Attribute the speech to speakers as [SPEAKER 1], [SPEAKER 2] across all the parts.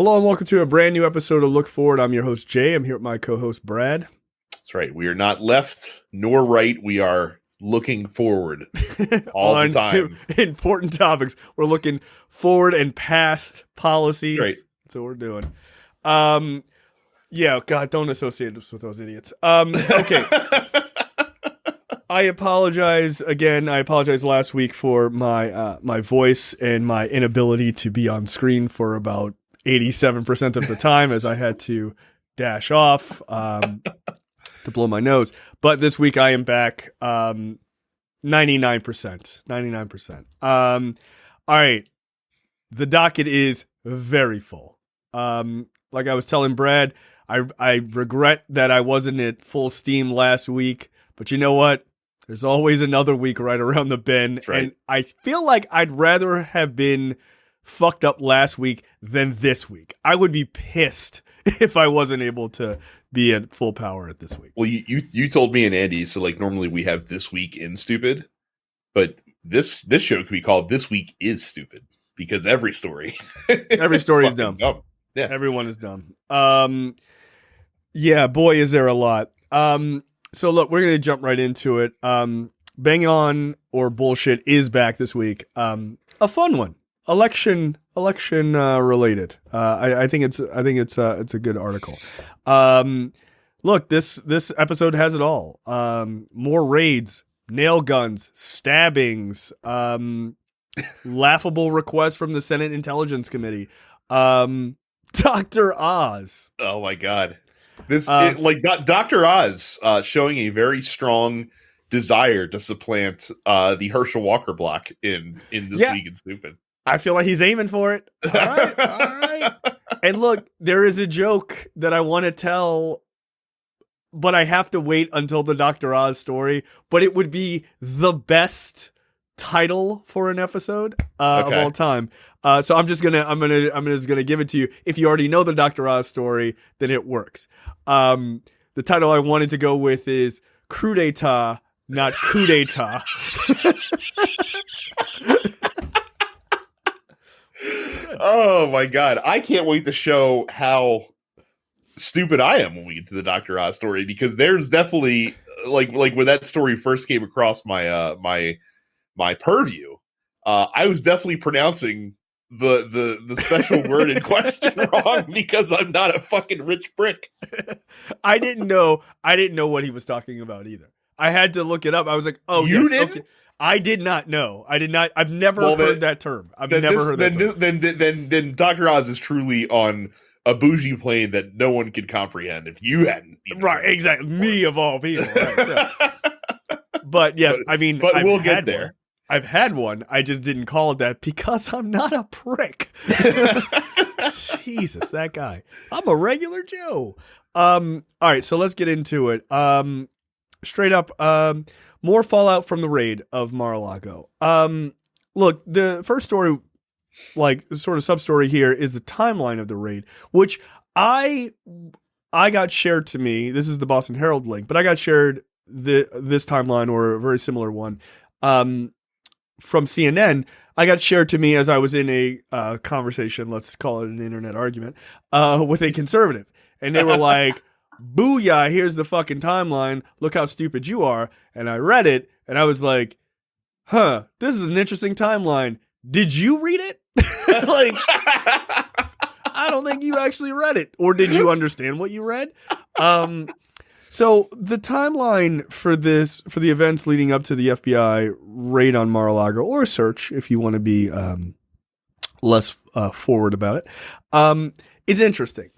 [SPEAKER 1] Hello and welcome to a brand new episode of Look Forward. I'm your host, Jay. I'm here with my co-host, Brad.
[SPEAKER 2] That's right. We are not left nor right. We are looking forward all the time.
[SPEAKER 1] Important topics. We're looking forward and past policies.
[SPEAKER 2] Right.
[SPEAKER 1] That's what we're doing. Yeah, God, don't associate us with those idiots. Okay. I apologize again. I apologized last week for my voice and my inability to be on screen for about 87% of the time as I had to dash off to blow my nose. But this week I am back 99%. 99%. All right. The docket is very full. Like I was telling Brad, I regret that I wasn't at full steam last week. But you know what? There's always another week right around the bend.
[SPEAKER 2] Right.
[SPEAKER 1] And I feel like I'd rather have been fucked up last week than this week. I would be pissed if I wasn't able to be at full power at this week.
[SPEAKER 2] Well, you told me and Andy, so like normally we have This Week in Stupid, but this show could be called This Week is Stupid because every story
[SPEAKER 1] is dumb.
[SPEAKER 2] Yeah.
[SPEAKER 1] Everyone is dumb. Yeah, boy, is there a lot. So look, we're going to jump right into it. Bang On or Bullshit is back this week. A fun one. Election related. I think it's a good article. Look, this episode has it all. More raids, nail guns, stabbings, laughable requests from the Senate Intelligence Committee. Dr. Oz.
[SPEAKER 2] Oh my God. Dr. Oz showing a very strong desire to supplant the Herschel Walker block in This Week in Stupid.
[SPEAKER 1] I feel like he's aiming for it. All right. And look, there is a joke that I want to tell, but I have to wait until the Dr. Oz story. But it would be the best title for an episode of all time. So I'm just gonna give it to you. If you already know the Dr. Oz story, then it works. The title I wanted to go with is Crudite-tat, not coup d'etat.
[SPEAKER 2] Oh my God. I can't wait to show how stupid I am when we get to the Dr. Oz story, because there's definitely like when that story first came across my my purview, I was definitely pronouncing the special word in question wrong because I'm not a fucking rich brick.
[SPEAKER 1] I didn't know what he was talking about either. I had to look it up. I was like, "Oh,
[SPEAKER 2] you
[SPEAKER 1] yes,
[SPEAKER 2] didn't?"
[SPEAKER 1] Okay. I did not know. I did not. I've never heard that term.
[SPEAKER 2] Then Dr. Oz is truly on a bougie plane that no one could comprehend if you hadn't.
[SPEAKER 1] Right, exactly. Me of all people. Right, so. But yes, I mean,
[SPEAKER 2] but we'll get there.
[SPEAKER 1] One. I've had one. I just didn't call it that because I'm not a prick. Jesus, that guy. I'm a regular Joe. All right, so let's get into it. Straight up, more fallout from the raid of Mar-a-Lago. Look, the first story, like sort of sub-story here, is the timeline of the raid, which I got shared to me. This is the Boston Herald link, but I got shared this timeline or a very similar one from CNN. I got shared to me as I was in a conversation, let's call it an internet argument, with a conservative. And they were like, booyah, here's the fucking timeline. Look how stupid you are. And I read it, and I was like, huh, this is an interesting timeline. Did you read it? Like, I don't think you actually read it. Or did you understand what you read? So the timeline for the events leading up to the FBI raid on Mar-a-Lago, or search, if you want to be less forward about it, is interesting.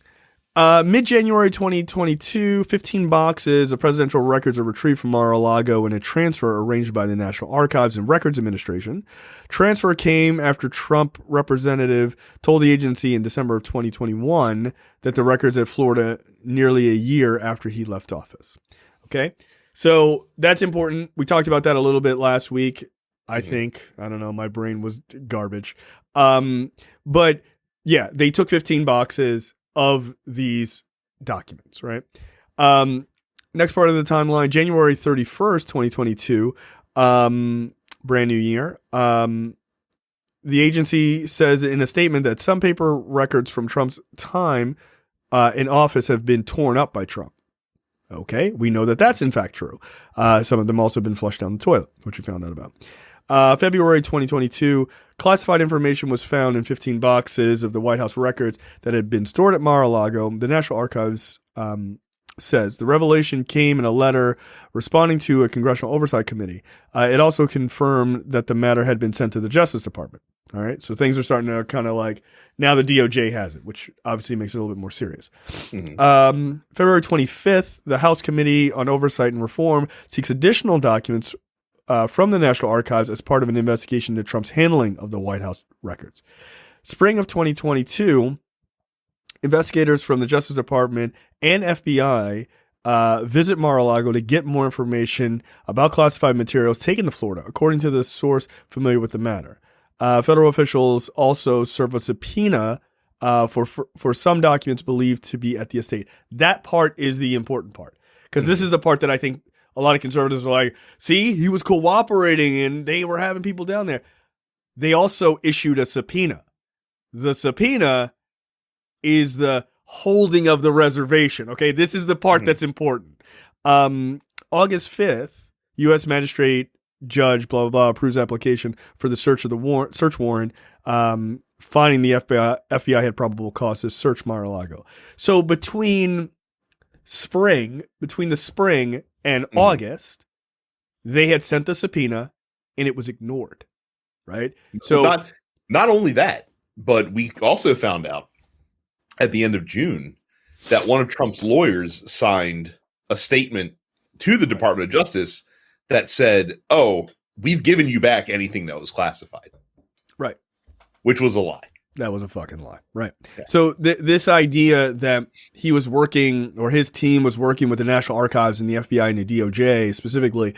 [SPEAKER 1] Mid-January 2022, 15 boxes of presidential records are retrieved from Mar-a-Lago in a transfer arranged by the National Archives and Records Administration. Transfer came after Trump representative told the agency in December of 2021 that the records at Florida nearly a year after he left office. Okay, so that's important. We talked about that a little bit last week. I think, I don't know, my brain was garbage. But yeah, they took 15 boxes of these documents, right? Next part of the timeline, January 31st, 2022, brand new year. the agency says in a statement that some paper records from Trump's time in office have been torn up by Trump. Okay, we know that that's in fact true. Some of them also been flushed down the toilet, which we found out about. February 2022, classified information was found in 15 boxes of the White House records that had been stored at Mar-a-Lago. The National Archives says the revelation came in a letter responding to a congressional oversight committee. It also confirmed that the matter had been sent to the Justice Department. All right, so things are starting to kind of like, now the DOJ has it, which obviously makes it a little bit more serious. Mm-hmm. February 25th, the House Committee on Oversight and Reform seeks additional documents from the National Archives as part of an investigation into Trump's handling of the White House records. Spring of 2022, investigators from the Justice Department and FBI visit Mar-a-Lago to get more information about classified materials taken to Florida, according to the source familiar with the matter. Federal officials also serve a subpoena for some documents believed to be at the estate. That part is the important part, because this is the part that I think a lot of conservatives are like, see, he was cooperating and they were having people down there. They also issued a subpoena. The subpoena is the holding of the reservation. Okay, this is the part that's important. August 5th, U.S. Magistrate Judge blah blah blah approves application for the search warrant, finding the FBI had probable cause to search Mar-a-Lago. So between the spring and August, they had sent the subpoena and it was ignored. Right. So
[SPEAKER 2] not only that, but we also found out at the end of June that one of Trump's lawyers signed a statement to the Department of Justice that said, "Oh, we've given you back anything that was classified."
[SPEAKER 1] Right.
[SPEAKER 2] Which was a lie.
[SPEAKER 1] That was a fucking lie. Right. Yeah. So this idea that he was working, or his team was working with the National Archives and the FBI and the DOJ specifically,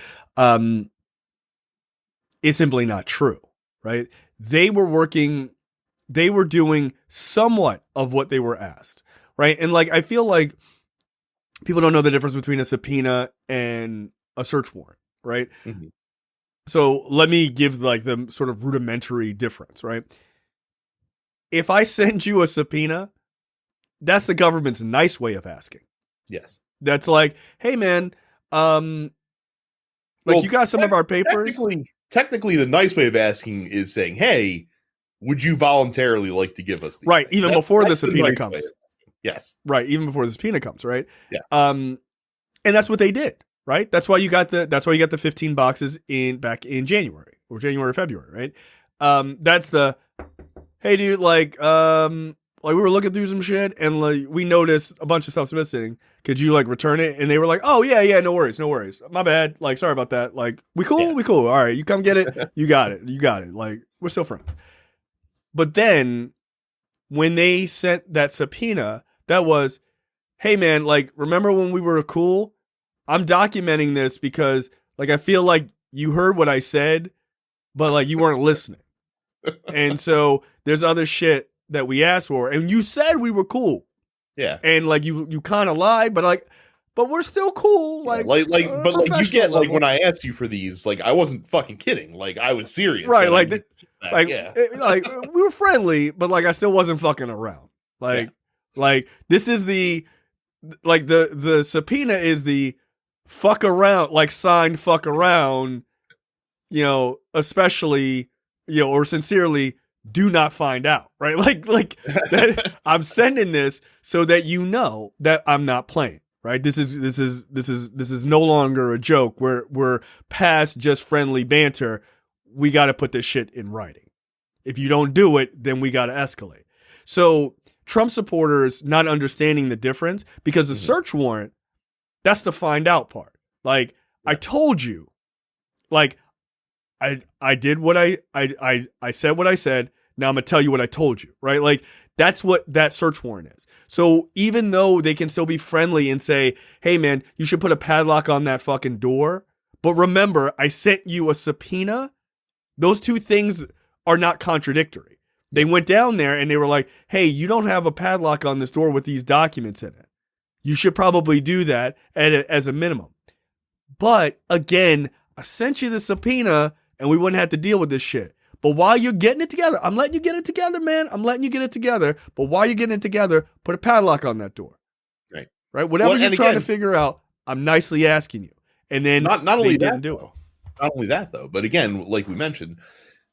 [SPEAKER 1] is simply not true. Right. They were doing somewhat of what they were asked. Right. And like, I feel like people don't know the difference between a subpoena and a search warrant. Right. Mm-hmm. So let me give like the sort of rudimentary difference. Right. If I send you a subpoena, that's the government's nice way of asking.
[SPEAKER 2] Yes.
[SPEAKER 1] That's like, hey man, you got some of our papers.
[SPEAKER 2] Technically the nice way of asking is saying, hey, would you voluntarily like to give us these
[SPEAKER 1] right,
[SPEAKER 2] things?
[SPEAKER 1] even before the subpoena comes.
[SPEAKER 2] Yes.
[SPEAKER 1] Right, even before the subpoena comes, right?
[SPEAKER 2] Yes.
[SPEAKER 1] And that's what they did, right? That's why you got the 15 boxes back in January or February, right? That's the hey dude, like we were looking through some shit and like we noticed a bunch of stuff's missing. Could you like return it? And they were like, oh yeah, no worries. My bad. Like, sorry about that. Like, we cool? Yeah. We cool. All right, you come get it. You got it. Like, we're still friends. But then when they sent that subpoena, that was, hey man, like, remember when we were cool? I'm documenting this because like I feel like you heard what I said, but like you weren't listening. And so there's other shit that we asked for, and you said we were cool.
[SPEAKER 2] Yeah.
[SPEAKER 1] And like you kind of lied, but we're still cool. Like
[SPEAKER 2] you get like when I asked you for these, like I wasn't fucking kidding. Like I was serious.
[SPEAKER 1] Right. Like we were friendly, but like I still wasn't fucking around. Like this is the subpoena is the fuck around, like signed fuck around, especially, or sincerely, do not find out, right? Like that, I'm sending this so that you know that I'm not playing, right? This is no longer a joke. We're past just friendly banter. We got to put this shit in writing. If you don't do it, then we got to escalate. So Trump supporters not understanding the difference, because the search warrant, that's the find out part. Like I told you, like I did what I said what I said. Now I'm going to tell you what I told you, right? Like that's what that search warrant is. So even though they can still be friendly and say, hey man, you should put a padlock on that fucking door. But remember, I sent you a subpoena. Those two things are not contradictory. They went down there and they were like, hey, you don't have a padlock on this door with these documents in it. You should probably do that as a minimum. But again, I sent you the subpoena and we wouldn't have to deal with this shit. But while you're getting it together, I'm letting you get it together, man. I'm letting you get it together. But while you're getting it together, put a padlock on that door.
[SPEAKER 2] Right.
[SPEAKER 1] Right? Whatever you're trying to figure out, I'm nicely asking you. And then
[SPEAKER 2] not only
[SPEAKER 1] didn't
[SPEAKER 2] that,
[SPEAKER 1] do it.
[SPEAKER 2] though. Not only that, though, but again, like we mentioned,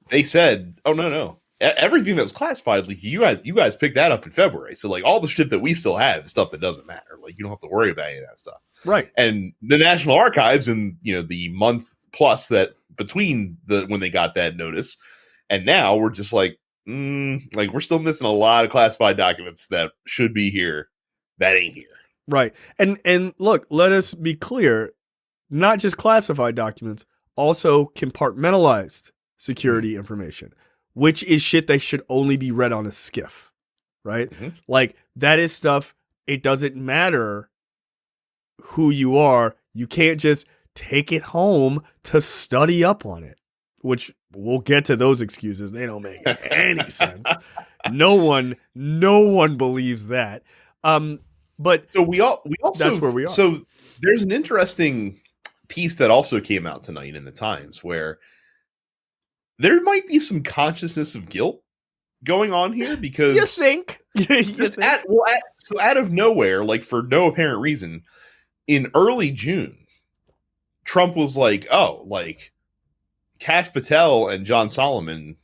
[SPEAKER 2] they said, "Oh no, everything that was classified, like you guys picked that up in February. So like all the shit that we still have is stuff that doesn't matter. Like you don't have to worry about any of that stuff."
[SPEAKER 1] Right.
[SPEAKER 2] And the National Archives, in the month plus that between when they got that notice, and now we're just like we're still missing a lot of classified documents that should be here, that ain't here.
[SPEAKER 1] Right. And look, let us be clear, not just classified documents, also compartmentalized security information, which is shit that should only be read on a skiff, right? Mm-hmm. Like that is stuff, it doesn't matter who you are. You can't just take it home to study up on it, which we'll get to those excuses. They don't make any sense. No one believes that. But
[SPEAKER 2] so we also
[SPEAKER 1] that's where we are.
[SPEAKER 2] So there's an interesting piece that also came out tonight in the Times where there might be some consciousness of guilt going on here because
[SPEAKER 1] you think
[SPEAKER 2] out of nowhere, like for no apparent reason, in early June, Trump was like, "Oh, like Kash Patel and John Solomon,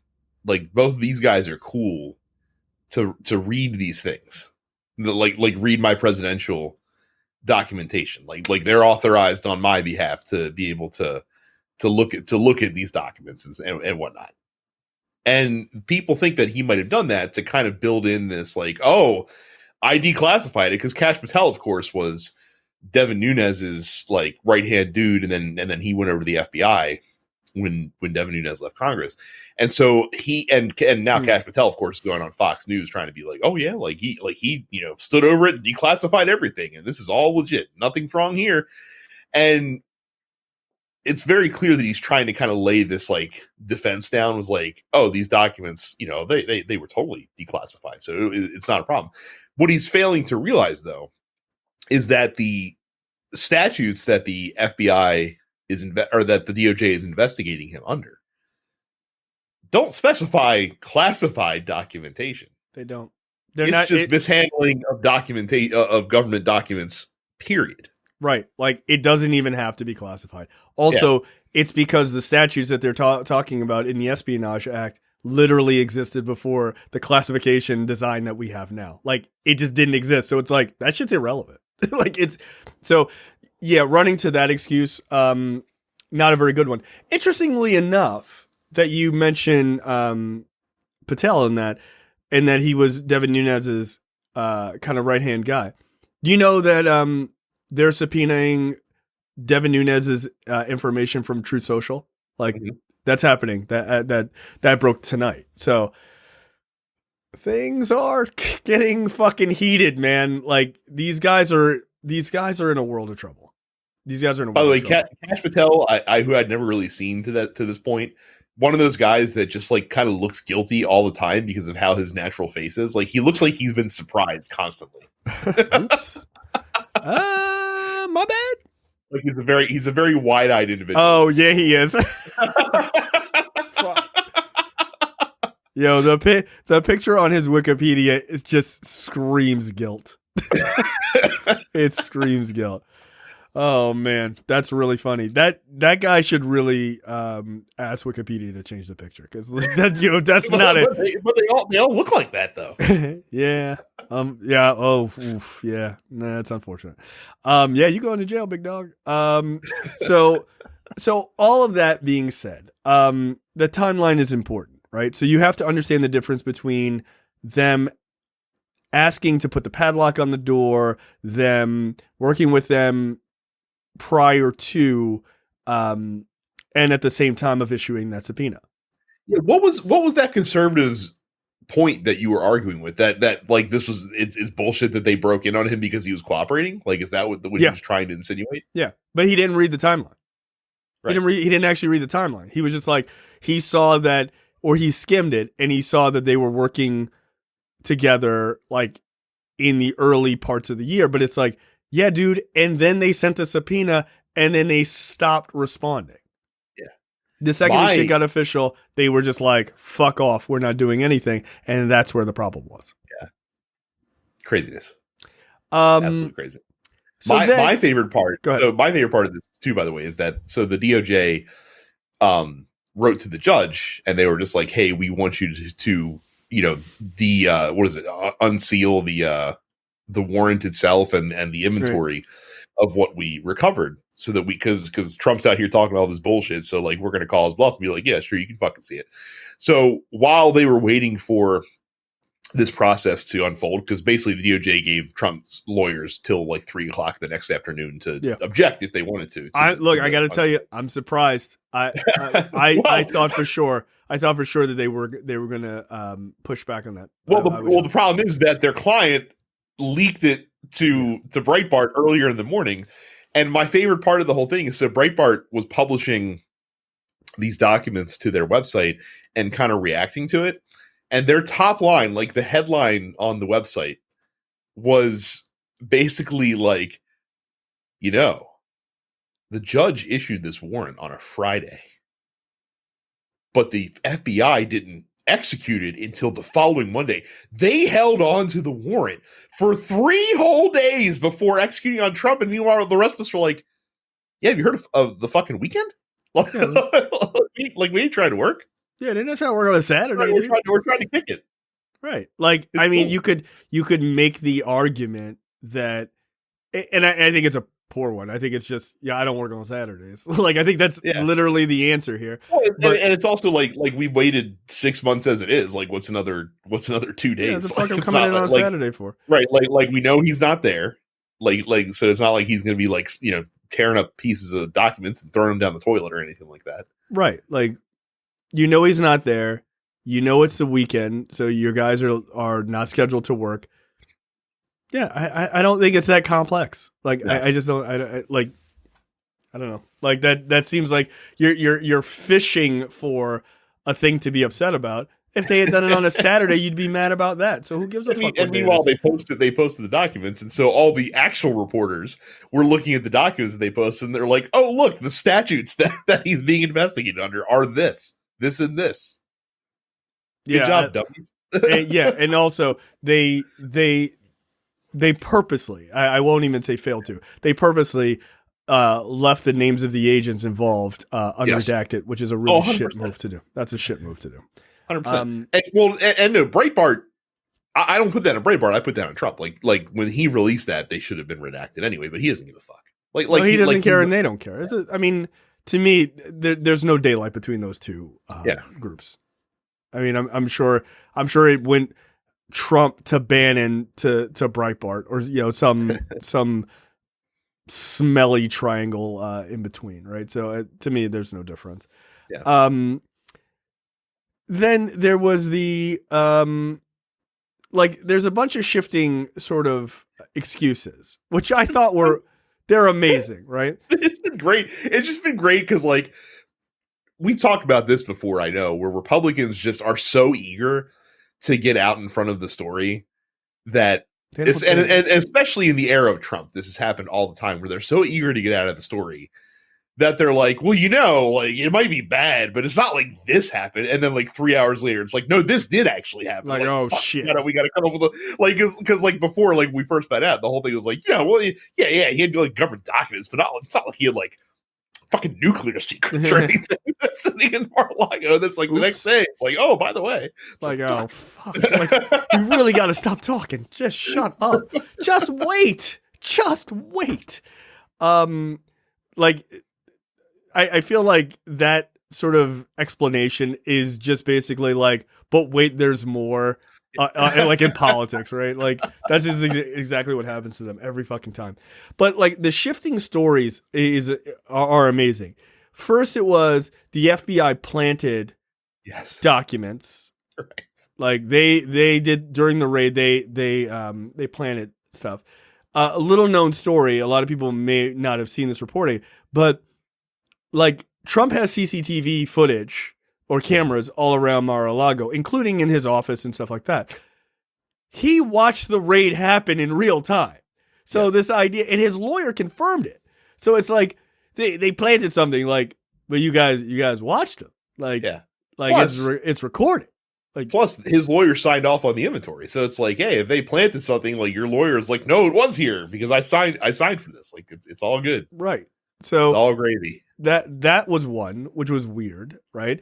[SPEAKER 2] like both of these guys are cool to read these things, like read my presidential documentation, like they're authorized on my behalf to be able to look at these documents and whatnot." And people think that he might have done that to kind of build in this like, "Oh, I declassified it," because Kash Patel, of course, was Devin Nunes's like right hand dude, and then he went over to the FBI when Devin Nunes left Congress, and so he and now Kash Patel, of course, is going on Fox News trying to be like, "Oh yeah, like he stood over it and declassified everything, and this is all legit, nothing's wrong here," and it's very clear that he's trying to kind of lay this like defense down. Was like, "Oh, these documents, they were totally declassified, so it's not a problem." What he's failing to realize, though, is that the statutes that the FBI or that the DOJ is investigating him under don't specify classified documentation.
[SPEAKER 1] They don't.
[SPEAKER 2] It's just mishandling of of government documents. Period.
[SPEAKER 1] Right. Like it doesn't even have to be classified. Also, it's because the statutes that they're talking about in the Espionage Act literally existed before the classification design that we have now. Like it just didn't exist. So it's like that shit's irrelevant. Like it's so yeah, running to that excuse, not a very good one. Interestingly enough, that you mention Patel in that he was Devin Nunes's kind of right hand guy. Do you know that they're subpoenaing Devin Nunes's information from Truth Social? Like that's happening. That broke tonight. So things are getting fucking heated, man. Like these guys are in a world of trouble. These guys are in a world. By the way,
[SPEAKER 2] Kash Patel, I who I'd never really seen to this point, one of those guys that just like kind of looks guilty all the time because of how his natural face is. Like he looks like he's been surprised constantly.
[SPEAKER 1] Oops. My bad.
[SPEAKER 2] Like he's a very wide-eyed individual.
[SPEAKER 1] Oh yeah, he is. Yo, the picture on his Wikipedia just screams guilt. It screams guilt. Oh man, that's really funny. That guy should really ask Wikipedia to change the picture because that's not it.
[SPEAKER 2] But they all look like that though.
[SPEAKER 1] Yeah. Yeah. Oh. Oof, yeah. Nah, that's unfortunate. Yeah, you going to jail, big dog. So all of that being said, the timeline is important, right? So you have to understand the difference between them asking to put the padlock on the door, them working with them prior to, and at the same time of issuing that subpoena.
[SPEAKER 2] Yeah, what was that conservative's point that you were arguing with? That like this was it's bullshit that they broke in on him because he was cooperating? Like, is that what he was trying to insinuate?
[SPEAKER 1] Yeah, but he didn't read the timeline. Right. He didn't actually read the timeline. He was just like he saw that, or he skimmed it, and he saw that they were working together like in the early parts of the year. But it's like, yeah, dude. And then they sent a subpoena and then they stopped responding.
[SPEAKER 2] Yeah.
[SPEAKER 1] The second the shit got official, they were just like, fuck off, we're not doing anything. And that's where the problem was.
[SPEAKER 2] Yeah. Craziness. Absolutely crazy. So my favorite part, my favorite part of this too, by the way, is that so the DOJ wrote to the judge and they were just like, hey, we want you to unseal the warrant itself and the inventory of what we recovered. So that because Trump's out here talking all this bullshit. So like, we're going to call his bluff and be like, yeah, sure. You can fucking see it. So while they were waiting for this process to unfold, because basically the DOJ gave Trump's lawyers till like 3:00 the next afternoon to object if they wanted to.
[SPEAKER 1] I got to tell you, I'm surprised. I thought for sure that they were going to push back on that.
[SPEAKER 2] Well, the problem is that their client leaked it to Breitbart earlier in the morning. And my favorite part of the whole thing is so Breitbart was publishing these documents to their website and kind of reacting to it. And their top line, like the headline on the website, was basically like, the judge issued this warrant on a Friday, but the FBI didn't execute it until the following Monday. They held on to the warrant for 3 whole days before executing on Trump. And meanwhile, the rest of us were like, yeah, have you heard of the fucking weekend? Like we ain't trying to work.
[SPEAKER 1] Yeah, they're not trying to work on a Saturday.
[SPEAKER 2] We're trying to kick it.
[SPEAKER 1] Right. Like, it's cool. You could make the argument that, and I think it's a poor one. I think it's just, I don't work on Saturdays. Like, I think that's literally the answer here.
[SPEAKER 2] Well, and it's also like we waited 6 months as it is. Like, what's another 2 days?
[SPEAKER 1] Yeah, the fuck I'm coming in on Saturday for?
[SPEAKER 2] Right. Like we know he's not there. Like, so it's not like he's going to be like, tearing up pieces of documents and throwing them down the toilet or anything like that.
[SPEAKER 1] Right. Like, he's not there. It's the weekend, so your guys are not scheduled to work. Yeah, I don't think it's that complex. Like, no. I just don't. I don't know. Like that seems like you're fishing for a thing to be upset about. If they had done it on a Saturday, you'd be mad about that. So who gives a fuck?
[SPEAKER 2] And meanwhile, they posted the documents, and so all the actual reporters were looking at the documents that they posted, and they're like, "Oh, look, the statutes that he's being investigated under are this, and this." Good job, dummies.
[SPEAKER 1] And also they purposely, I won't even say failed to, they purposely left the names of the agents involved unredacted, which is a really shit move to do. That's a shit move to do.
[SPEAKER 2] 100%. And no, Breitbart, I don't put that on Breitbart. I put that on Trump. Like when he released that, they should have been redacted anyway, but he doesn't give a fuck.
[SPEAKER 1] He doesn't care and they don't care. To me, there's no daylight between those two groups. I mean, I'm sure it went Trump to Bannon to Breitbart, or some smelly triangle in between, right? So to me, there's no difference.
[SPEAKER 2] Yeah.
[SPEAKER 1] Then there was the there's a bunch of shifting sort of excuses, which I thought they're amazing, right?
[SPEAKER 2] It's been great. It's just been great because we've talked about this before, I know, where Republicans just are so eager to get out in front of the story that and especially in the era of Trump, this has happened all the time where they're so eager to get out of the story that they're like, well, it might be bad, but it's not like this happened. And then 3 hours later, it's like, no, this did actually happen.
[SPEAKER 1] Oh shit.
[SPEAKER 2] We got to come up with because before, we first found out, the whole thing was he had government documents, but it's not like he had fucking nuclear secrets or anything that's sitting in Mar-a-Lago. That's the next day. It's oh, by the way.
[SPEAKER 1] Oh, fuck. You really got to stop talking. Just shut up. Just wait. I feel like that sort of explanation is just basically but wait, there's more. In politics, right? That's just exactly what happens to them every fucking time. But the shifting stories are amazing. First, it was the FBI planted documents.
[SPEAKER 2] Right.
[SPEAKER 1] They did during the raid. They planted stuff. A little known story. A lot of people may not have seen this reporting, but Trump has CCTV footage or cameras all around Mar-a-Lago, including in his office and stuff like that. He watched the raid happen in real time. So this idea, and his lawyer confirmed it. So it's they planted something But you guys watched him. Like
[SPEAKER 2] Plus,
[SPEAKER 1] it's recorded. Like,
[SPEAKER 2] plus his lawyer signed off on the inventory. So it's like, hey, if they planted something, like your lawyer is like, no, it was here because I signed for this. Like it's all good.
[SPEAKER 1] Right. So
[SPEAKER 2] it's all gravy.
[SPEAKER 1] That was one, which was weird, right?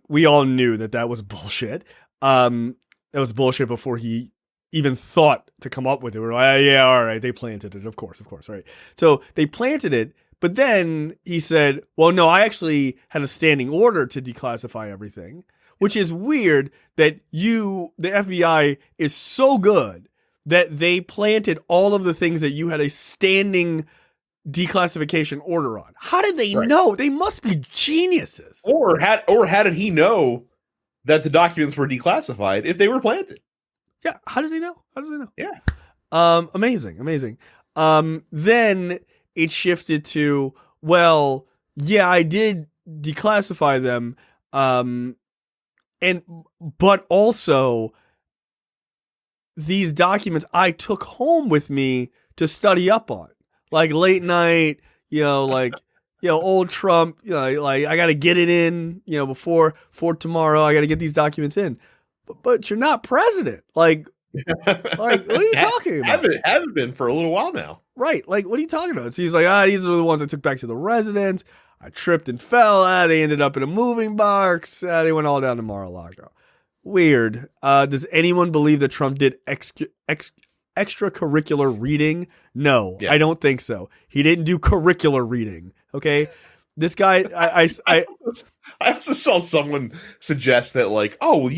[SPEAKER 1] We all knew that was bullshit. That was bullshit before he even thought to come up with it. We were like, yeah, all right, they planted it. Of course, right? So they planted it, but then he said, well, no, I actually had a standing order to declassify everything, which is weird that the FBI is so good that they planted all of the things that you had a standing declassification order on. How did they know? They must be geniuses.
[SPEAKER 2] Or how did he know that the documents were declassified if they were planted?
[SPEAKER 1] Yeah, how does he know?
[SPEAKER 2] Yeah.
[SPEAKER 1] Amazing. Then it shifted to, well, yeah, I did declassify them, but also these documents I took home with me to study up on. Like late night, old Trump, like I got to get it in, before tomorrow. I got to get these documents in. But you're not president. Like what are you talking about?
[SPEAKER 2] Haven't been for a little while now.
[SPEAKER 1] Right. Like, what are you talking about? So he's like, these are the ones I took back to the residence. I tripped and fell. They ended up in a moving box. They went all down to Mar-a-Lago. Weird. Does anyone believe that Trump did extracurricular reading? No, I don't think so. He didn't do curricular reading. Okay. This guy, I
[SPEAKER 2] also saw someone suggest that, like, oh, well,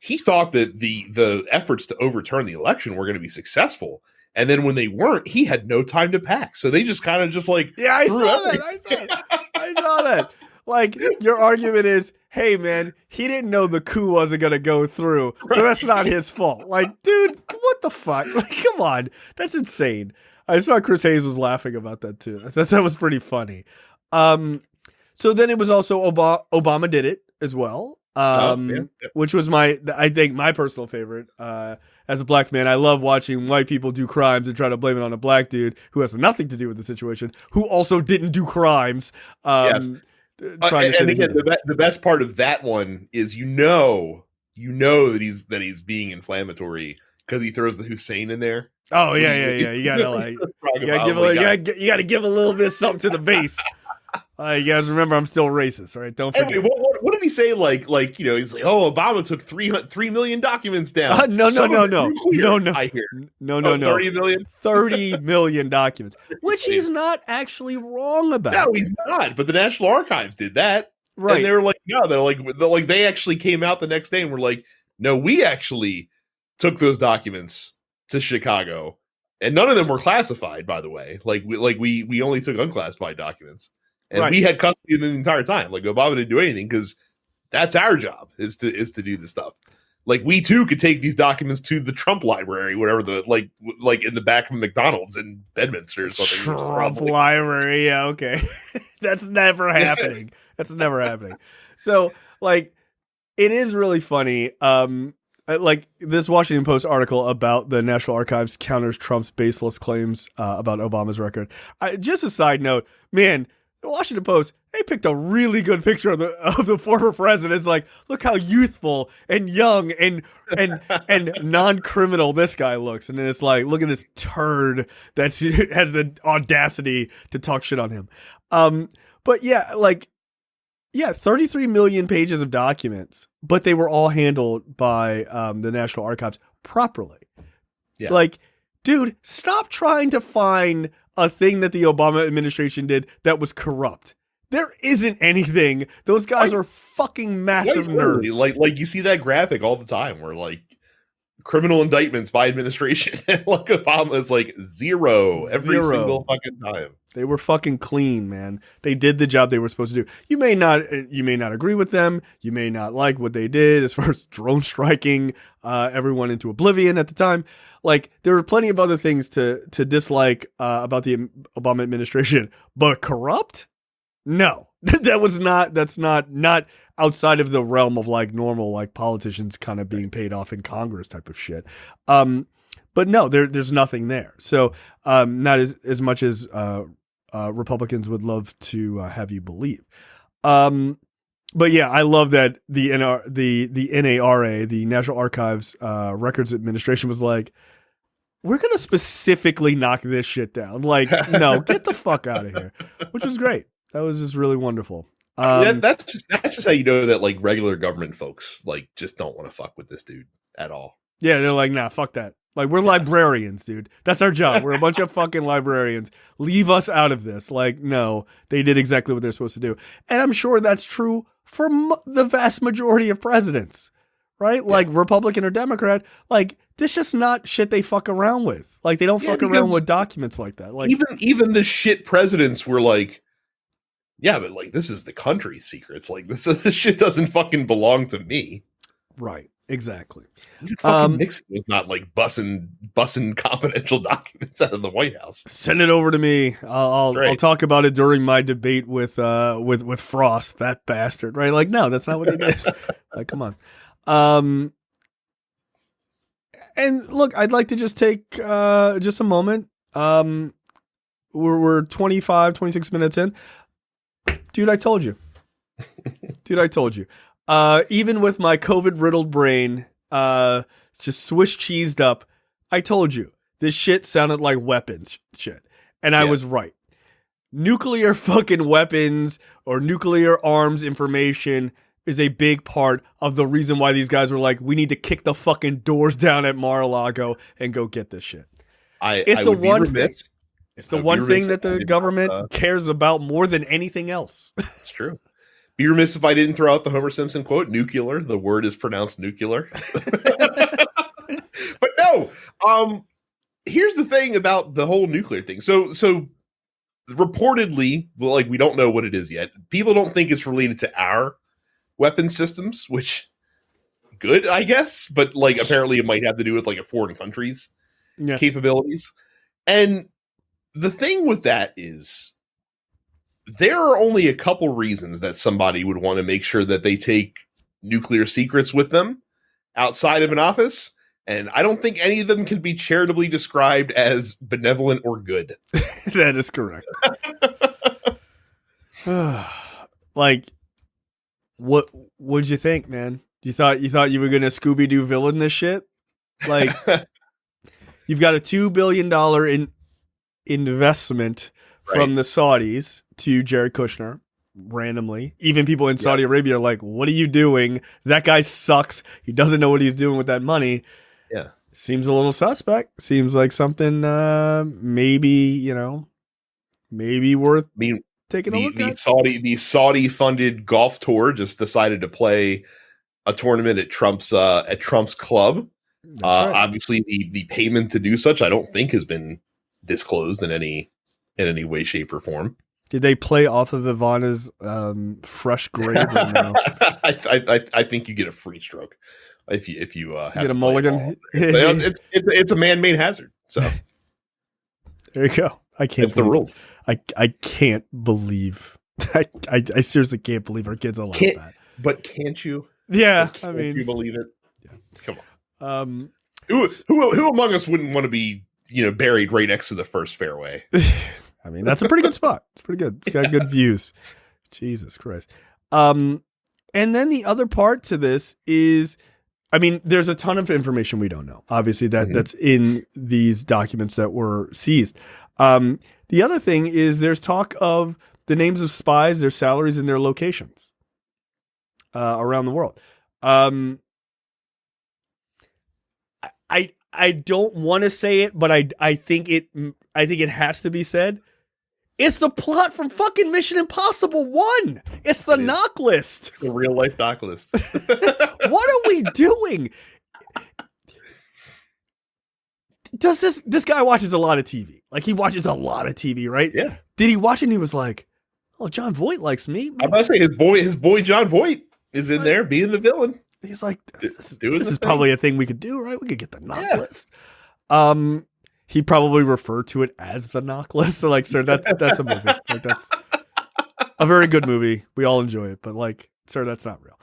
[SPEAKER 2] he thought that the efforts to overturn the election were going to be successful. And then when they weren't, he had no time to pack. So they just kind of just like,
[SPEAKER 1] I saw that. Like, your argument is, hey, man, he didn't know the coup wasn't going to go through. So that's not his fault. Like, dude, what the fuck? Like, come on. That's insane. I saw Chris Hayes was laughing about that too. That was pretty funny. So then it was also Obama did it as well. Which was I think my personal favorite. As a black man, I love watching white people do crimes and try to blame it on a black dude who has nothing to do with the situation, who also didn't do crimes.
[SPEAKER 2] Yes. And again, the best part of that one is that he's being inflammatory because he throws the Hussein in there.
[SPEAKER 1] Oh yeah. You gotta you gotta give a little bit of something to the base. You guys remember, I'm still racist, right? Don't forget.
[SPEAKER 2] Anyway, what did he say? Like he's like, oh, Obama took 3 million documents down.
[SPEAKER 1] No.
[SPEAKER 2] I hear.
[SPEAKER 1] No.
[SPEAKER 2] 30 million?
[SPEAKER 1] 30 million documents, which he's not actually wrong about.
[SPEAKER 2] No, he's not. But the National Archives did that.
[SPEAKER 1] Right.
[SPEAKER 2] And they were like, no, they actually came out the next day and were like, no, we actually took those documents to Chicago. And none of them were classified, by the way. We only took unclassified documents. And we had custody of them the entire time. Like, Obama didn't do anything because that's our job is to do this stuff. Like, we too could take these documents to the Trump library, whatever like in the back of McDonald's in Bedminster or something.
[SPEAKER 1] Trump library, yeah, okay. That's never happening. That's never happening. So, like, it is really funny. Like this Washington Post article about the National Archives counters Trump's baseless claims about Obama's record. Just a side note, man. The Washington Post, they picked a really good picture of the former president. It's like, look how youthful and young and non-criminal this guy looks. And then it's like, look at this turd that has the audacity to talk shit on him. But yeah, 33 million pages of documents, but they were all handled by the National Archives properly.
[SPEAKER 2] Yeah.
[SPEAKER 1] Like, dude, stop trying to find a thing that the Obama administration did that was corrupt. There isn't anything. Those guys are fucking massive nerds.
[SPEAKER 2] Like you see that graphic all the time where like criminal indictments by administration and like Obama is like zero every single fucking time.
[SPEAKER 1] They were fucking clean, man. They did the job they were supposed to do. You may not agree with them. You may not like what they did as far as drone striking everyone into oblivion at the time. Like, there were plenty of other things to dislike about the Obama administration, but corrupt? No, that's not outside of the realm of like normal, like politicians kind of being paid off in Congress type of shit. But no, there's nothing there. So, not as much as Republicans would love to have you believe. But yeah, I love that the NARA, the National Archives Records Administration, was like, we're gonna specifically knock this shit down. Like, no, get the fuck out of here, which was great. That was just really wonderful.
[SPEAKER 2] That's just how you know that like regular government folks like just don't want to fuck with this dude at all.
[SPEAKER 1] Yeah, they're like, nah, fuck that. Like, we're librarians, dude. That's our job. We're a bunch of fucking librarians. Leave us out of this. Like, no, they did exactly what they're supposed to do. And I'm sure that's true for the vast majority of presidents, right? Like, Republican or Democrat, like, this just not shit they fuck around with. Like, they don't fuck around with documents like that. Like,
[SPEAKER 2] even the shit presidents were like, yeah, but like, this is the country's secrets. Like, this shit doesn't fucking belong to me.
[SPEAKER 1] Right. Exactly.
[SPEAKER 2] Even fucking Nixon was not like bussing confidential documents out of the White House.
[SPEAKER 1] Send it over to me. I'll talk about it during my debate with Frost, that bastard. Right? Like, no, that's not what he did. Like, come on. And look, I'd like to just take just a moment. We're 25, 26 minutes in. Dude, I told you. Even with my COVID-riddled brain, just Swiss cheesed up, I told you, this shit sounded like weapons shit. And I was right. Nuclear fucking weapons or nuclear arms information is a big part of the reason why these guys were like, we need to kick the fucking doors down at Mar-a-Lago and go get this shit. It's the one thing that the government cares about more than anything else.
[SPEAKER 2] It's true. Be remiss if I didn't throw out the Homer Simpson quote, nuclear. The word is pronounced nuclear. But no, here's the thing about the whole nuclear thing. So reportedly, well, like, we don't know what it is yet. People don't think it's related to our weapon systems, which good, I guess. But like, apparently it might have to do with like a foreign country's capabilities. And the thing with that is, there are only a couple reasons that somebody would want to make sure that they take nuclear secrets with them outside of an office, and I don't think any of them can be charitably described as benevolent or good.
[SPEAKER 1] That is correct. Like, what'd you think, man? You thought you were gonna Scooby-Doo villain this shit? Like, you've got a $2 billion investment from the Saudis to Jared Kushner randomly. Even people in Saudi Arabia are like, what are you doing? That guy sucks. He doesn't know what he's doing with that money.
[SPEAKER 2] Yeah.
[SPEAKER 1] Seems a little suspect. Seems like something maybe worth taking a look at.
[SPEAKER 2] The Saudi funded golf tour just decided to play a tournament at Trump's club. Right. Obviously the payment to do such, I don't think, has been disclosed in any way, shape, or form.
[SPEAKER 1] Did they play off of Ivana's fresh grave? Or no?
[SPEAKER 2] I think you get a free stroke if you have
[SPEAKER 1] get a mulligan.
[SPEAKER 2] It's a man-made hazard. So
[SPEAKER 1] there you go.
[SPEAKER 2] It's the rules.
[SPEAKER 1] I can't believe. I seriously can't believe our kids allow that.
[SPEAKER 2] But can't you?
[SPEAKER 1] Yeah,
[SPEAKER 2] can't you believe it? Yeah. Come
[SPEAKER 1] on.
[SPEAKER 2] Who among us wouldn't want to be, buried right next to the first fairway?
[SPEAKER 1] I mean, that's a pretty good spot. It's pretty good. It's got good views. Jesus Christ. And then the other part to this is, I mean, there's a ton of information we don't know. Obviously, that's in these documents that were seized. The other thing is there's talk of the names of spies, their salaries, and their locations around the world. I don't want to say it, but I think it has to be said. It's the plot from fucking Mission Impossible 1. It's the knock list.
[SPEAKER 2] It's the real life knock list.
[SPEAKER 1] What are we doing? Does this guy watches a lot of TV? Like, he watches a lot of TV, right?
[SPEAKER 2] Yeah.
[SPEAKER 1] Did he watch it and he was like, "Oh, John Voight likes me."
[SPEAKER 2] I'm about to say his boy John Voight is in there being the villain.
[SPEAKER 1] He's like, this is probably a thing we could do, right? We could get the knock list. He probably referred to it as the knock list. So, like, sir, that's a movie. Like, that's a very good movie. We all enjoy it, but like, sir, that's not real.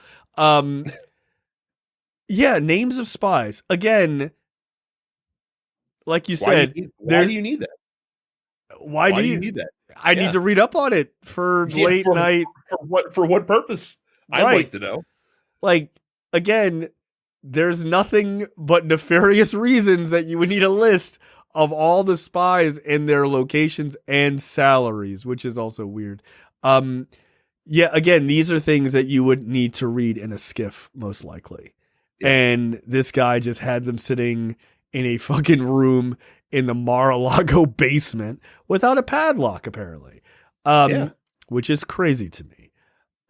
[SPEAKER 1] Yeah, names of spies. Again, like you said,
[SPEAKER 2] why do you need that?
[SPEAKER 1] Why do you
[SPEAKER 2] need that?
[SPEAKER 1] I need to read up on it for late night.
[SPEAKER 2] For what purpose? I'd like to know.
[SPEAKER 1] Like, again, there's nothing but nefarious reasons that you would need a list of all the spies and their locations and salaries, which is also weird. Yeah, again, these are things that you would need to read in a skiff, most likely. Yeah. And this guy just had them sitting in a fucking room in the Mar-a-Lago basement without a padlock, apparently. Which is crazy to me.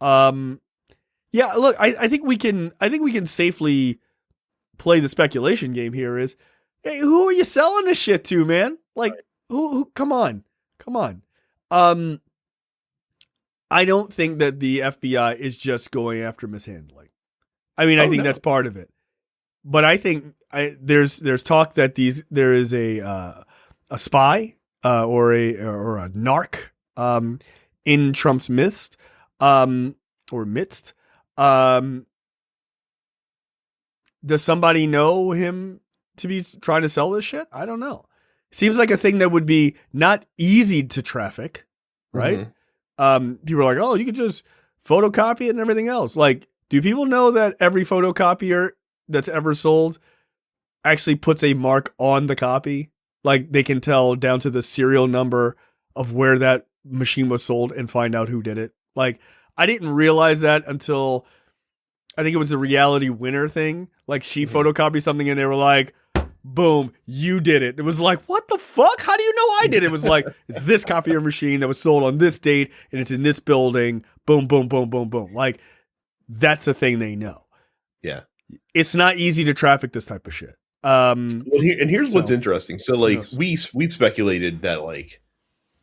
[SPEAKER 1] Yeah, look, I think we can safely play the speculation game here is, hey, who are you selling this shit to, man? Like, who come on. I don't think that the FBI is just going after mishandling. I mean, I think that's part of it. But I think there's talk that there is a spy or a narc in Trump's midst. Does somebody know him to be trying to sell this shit? I don't know. Seems like a thing that would be not easy to traffic, right? Mm-hmm. People are like, oh, you could just photocopy it and everything else. Like, do people know that every photocopier that's ever sold actually puts a mark on the copy? Like, they can tell down to the serial number of where that machine was sold and find out who did it. Like, I didn't realize that until I think it was the Reality Winner thing. Like, she photocopied something and they were like, boom, you did it. It was like, what the fuck? How do you know I did it? It was like, it's this copier machine that was sold on this date and it's in this building. Boom, boom, boom, boom, boom. Like, that's a thing they know.
[SPEAKER 2] Yeah.
[SPEAKER 1] It's not easy to traffic this type of shit.
[SPEAKER 2] Here's what's interesting. So, like, we've speculated that, like,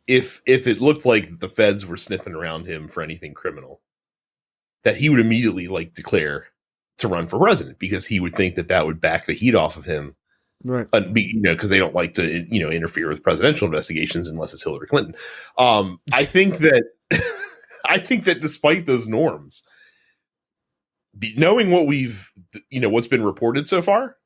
[SPEAKER 2] if it looked like the feds were sniffing around him for anything criminal, that he would immediately, like, declare to run for president because he would think that would back the heat off of him.
[SPEAKER 1] Right.
[SPEAKER 2] Because they don't like to, interfere with presidential investigations unless it's Hillary Clinton. I think that despite those norms, knowing what what's been reported so far,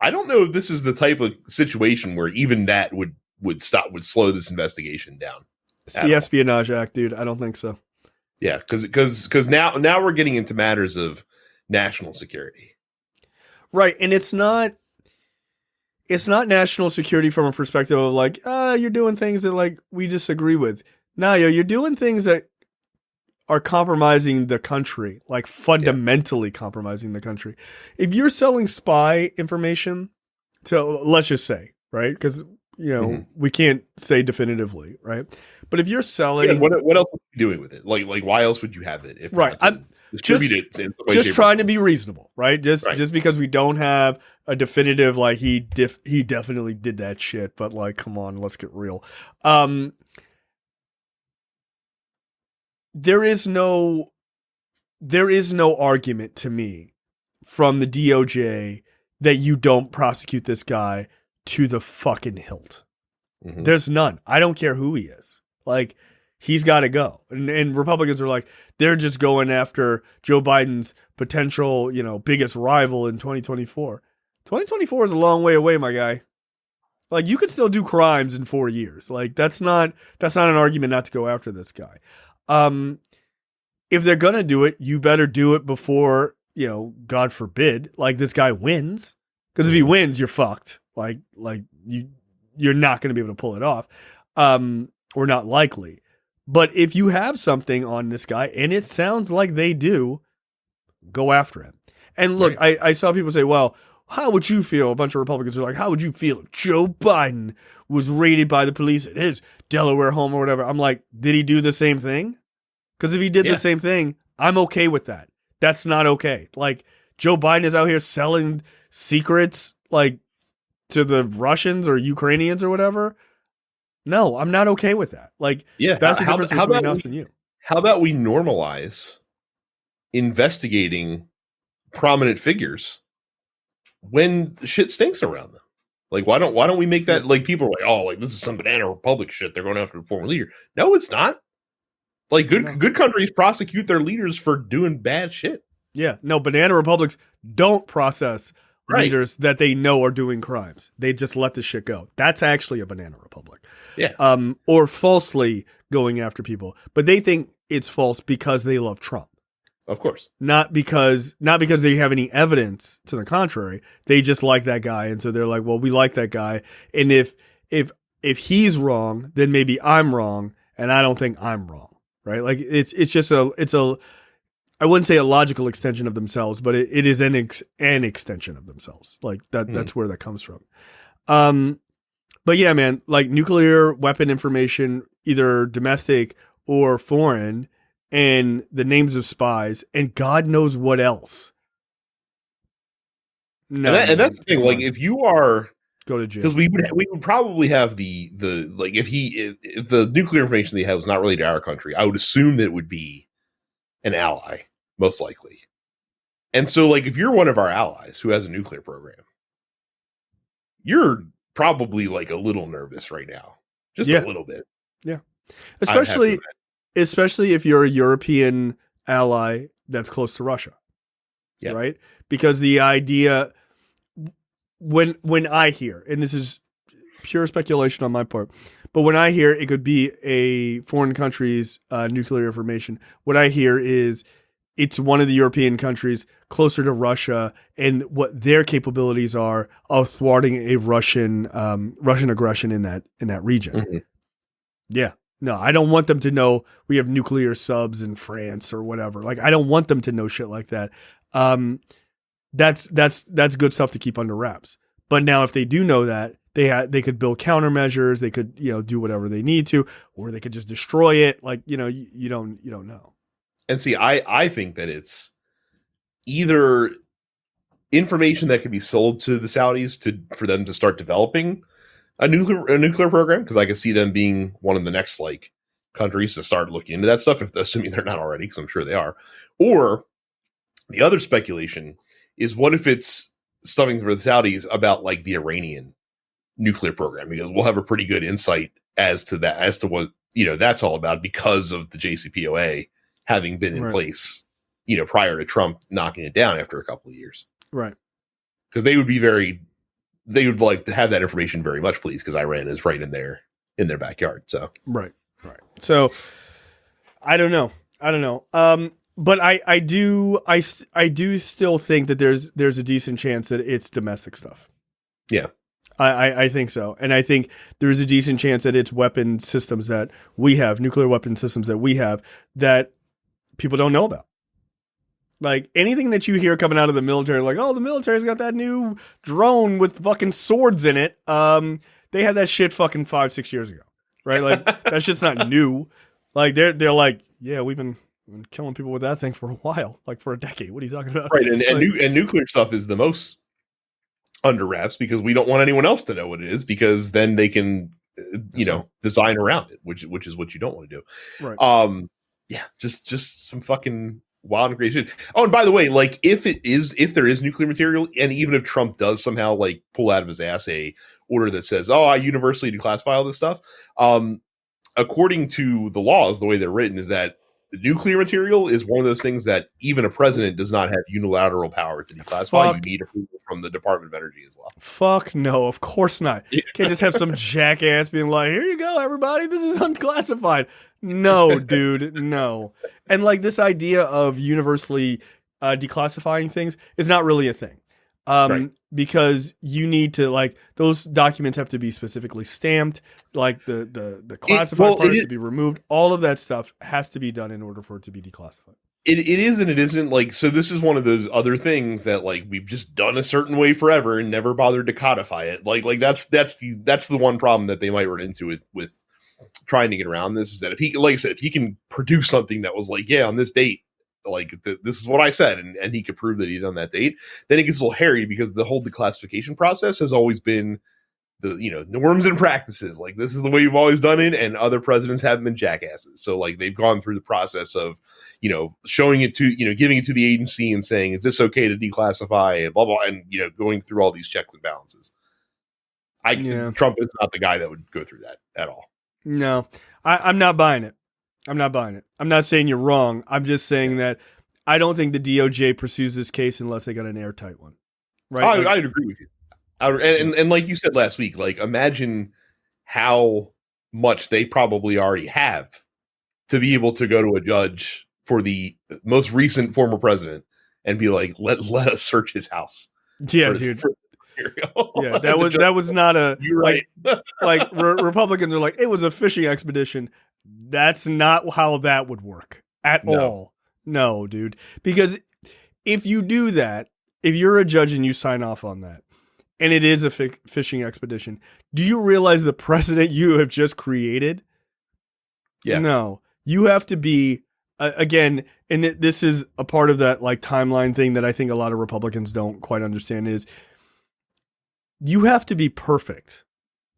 [SPEAKER 2] I don't know if this is the type of situation where even that would slow this investigation down.
[SPEAKER 1] It's the Espionage Act, dude. I don't think so.
[SPEAKER 2] Yeah, because now we're getting into matters of national security.
[SPEAKER 1] Right, and it's not national security from a perspective of like, you're doing things that like we disagree with. No, you're doing things that are compromising the country, like fundamentally compromising the country. If you're selling spy information to, let's just say, right? Because, we can't say definitively, right? But if you're selling...
[SPEAKER 2] what else would you be doing with it? Like why else would you have it? If
[SPEAKER 1] right. I'm just trying to be reasonable, right? Just because we don't have a definitive, like, he definitely did that shit, but, like, come on, let's get real. There is no argument to me from the DOJ that you don't prosecute this guy to the fucking hilt. Mm-hmm. There's none. I don't care who he is. Like, he's got to go. And Republicans are like, they're just going after Joe Biden's potential, biggest rival in 2024. 2024 is a long way away, my guy. Like, you could still do crimes in 4 years. Like, that's not an argument not to go after this guy. If they're going to do it, you better do it before, God forbid, like, this guy wins. Because if he wins, you're fucked. Like you're not going to be able to pull it off. Or not likely. But if you have something on this guy, and it sounds like they do, go after him. And look, right. I saw people say, well, how would you feel? A bunch of Republicans are like, how would you feel if Joe Biden was raided by the police at his Delaware home or whatever? I'm like, did he do the same thing? Because if he did the same thing, I'm okay with that. That's not okay. Like, Joe Biden is out here selling secrets, like, to the Russians or Ukrainians or whatever. No, I'm not okay with that. Like, that's the difference between us and you.
[SPEAKER 2] How about we normalize investigating prominent figures when shit stinks around them? Like, why don't we make that, like, people are like, oh, like, this is some banana republic shit, they're going after a former leader. No, it's not. Like, good countries prosecute their leaders for doing bad shit.
[SPEAKER 1] Yeah, no, banana republics don't process leaders that they know are doing crimes. They just let the shit go. That's actually a banana republic.
[SPEAKER 2] Yeah.
[SPEAKER 1] Or falsely going after people. But they think it's false because they love Trump.
[SPEAKER 2] Of course.
[SPEAKER 1] Not because they have any evidence to the contrary. They just like that guy, and so they're like, well, we like that guy, and if he's wrong, then maybe I'm wrong, and I don't think I'm wrong, right? Like it's just a I wouldn't say a logical extension of themselves, but it is an extension of themselves. Like that's where that comes from. But yeah, man, like nuclear weapon information, either domestic or foreign, and the names of spies, and God knows what else. No,
[SPEAKER 2] and that's the thing. Like, if you are
[SPEAKER 1] go to jail,
[SPEAKER 2] because we would probably have the like if the nuclear information they have was not related to our country, I would assume that it would be an ally, most likely. And so, like, if you're one of our allies who has a nuclear program, you're probably like a little nervous right now, just a little bit.
[SPEAKER 1] Yeah, especially if you're a European ally that's close to Russia. Yeah. Right? Because the idea, when I hear, and this is pure speculation on my part, but when I hear it could be a foreign country's nuclear information, what I hear is it's one of the European countries closer to Russia and what their capabilities are of thwarting a Russian aggression in that region. Mm-hmm. Yeah. No, I don't want them to know we have nuclear subs in France or whatever. Like, I don't want them to know shit like that. That's good stuff to keep under wraps. But now, if they do know that, they could build countermeasures. They could do whatever they need to, or they could just destroy it. Like you don't know.
[SPEAKER 2] And see, I think that it's either information that could be sold to the Saudis for them to start developing a nuclear program, because I could see them being one of the next like countries to start looking into that stuff, assuming they're not already, because I'm sure they are. Or the other speculation is, what if it's something for the Saudis about like the Iranian nuclear program, because we'll have a pretty good insight as to what that's all about, because of the JCPOA having been in place, prior to Trump knocking it down after a couple of years.
[SPEAKER 1] Right.
[SPEAKER 2] Because they would like to have that information very much, please, because Iran is right in their backyard. So
[SPEAKER 1] right. So I don't know. But I do still think that there's a decent chance that it's domestic stuff.
[SPEAKER 2] Yeah.
[SPEAKER 1] I think so. And I think there's a decent chance that it's weapon systems that we have, nuclear weapon systems that we have, that people don't know about. Like, anything that you hear coming out of the military, like, oh, the military's got that new drone with fucking swords in it. They had that shit fucking 5-6 years ago, right? Like, that shit's not new. Like, they're like, yeah, we've been killing people with that thing for a while, like for a decade. What are you talking about?
[SPEAKER 2] Right, and nuclear stuff is the most under wraps, because we don't want anyone else to know what it is, because then they can, design around it, which is what you don't want to do.
[SPEAKER 1] Right.
[SPEAKER 2] Yeah, just some fucking wild and crazy shit. Oh, and by the way, like, if there is nuclear material, and even if Trump does somehow like pull out of his ass a order that says, oh, I universally declassify all this stuff, according to the laws, the way they're written is that the nuclear material is one of those things that even a president does not have unilateral power to declassify. You need approval from the Department of Energy as well.
[SPEAKER 1] Fuck no, of course not. You can't just have some jackass being like, here you go, everybody, this is unclassified. No, dude, no. And like, this idea of universally declassifying things is not really a thing. Right. Because you need to, like, those documents have to be specifically stamped, like the classified part has to be removed. All of that stuff has to be done in order for it to be declassified.
[SPEAKER 2] It is and it isn't. Like, so this is one of those other things that, like, we've just done a certain way forever and never bothered to codify it. Like that's the one problem that they might run into with trying to get around this, is that if he, like I said, if he can produce something that was like, yeah, on this date, like this is what I said, and he could prove that he'd done that date, then it gets a little hairy, because the whole declassification process has always been the norms and practices. Like, this is the way you've always done it, and other presidents haven't been jackasses. So, like, they've gone through the process of, showing it to, giving it to the agency and saying, is this okay to declassify, and blah, blah, and, going through all these checks and balances. Trump is not the guy that would go through that at all.
[SPEAKER 1] No, I'm not buying it. I'm not saying you're wrong. I'm just saying that I don't think the DOJ pursues this case unless they got an airtight one. right?
[SPEAKER 2] I'd agree with you. And like you said last week, like imagine how much they probably already have to be able to go to a judge for the most recent former president and be like, let us search his house.
[SPEAKER 1] Yeah, dude. Yeah, that was not a.
[SPEAKER 2] You're right.
[SPEAKER 1] Republicans are like, it was a fishing expedition. That's not how that would work at all. No, dude. Because if you do that, if you're a judge and you sign off on that, and it is a fishing expedition, do you realize the precedent you have just created?
[SPEAKER 2] Yeah.
[SPEAKER 1] No. You have to be, again, and this is a part of that like timeline thing that I think a lot of Republicans don't quite understand is you have to be perfect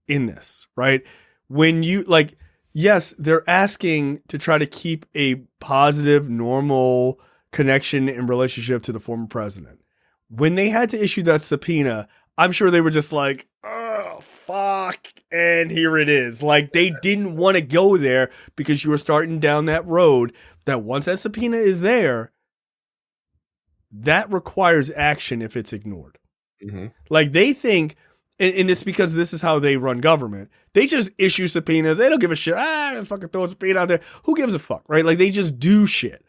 [SPEAKER 1] in this, right? When you, like, yes, they're asking to try to keep a positive, normal connection and relationship to the former president. When they had to issue that subpoena, I'm sure they were just like, oh, fuck. And here it is. Like, they didn't want to go there because you were starting down that road that once that subpoena is there, that requires action if it's ignored.
[SPEAKER 2] Mm-hmm.
[SPEAKER 1] Like, they think, and it's because this is how they run government. They just issue subpoenas. They don't give a shit. Fucking throw a subpoena out there. Who gives a fuck, right? Like, they just do shit.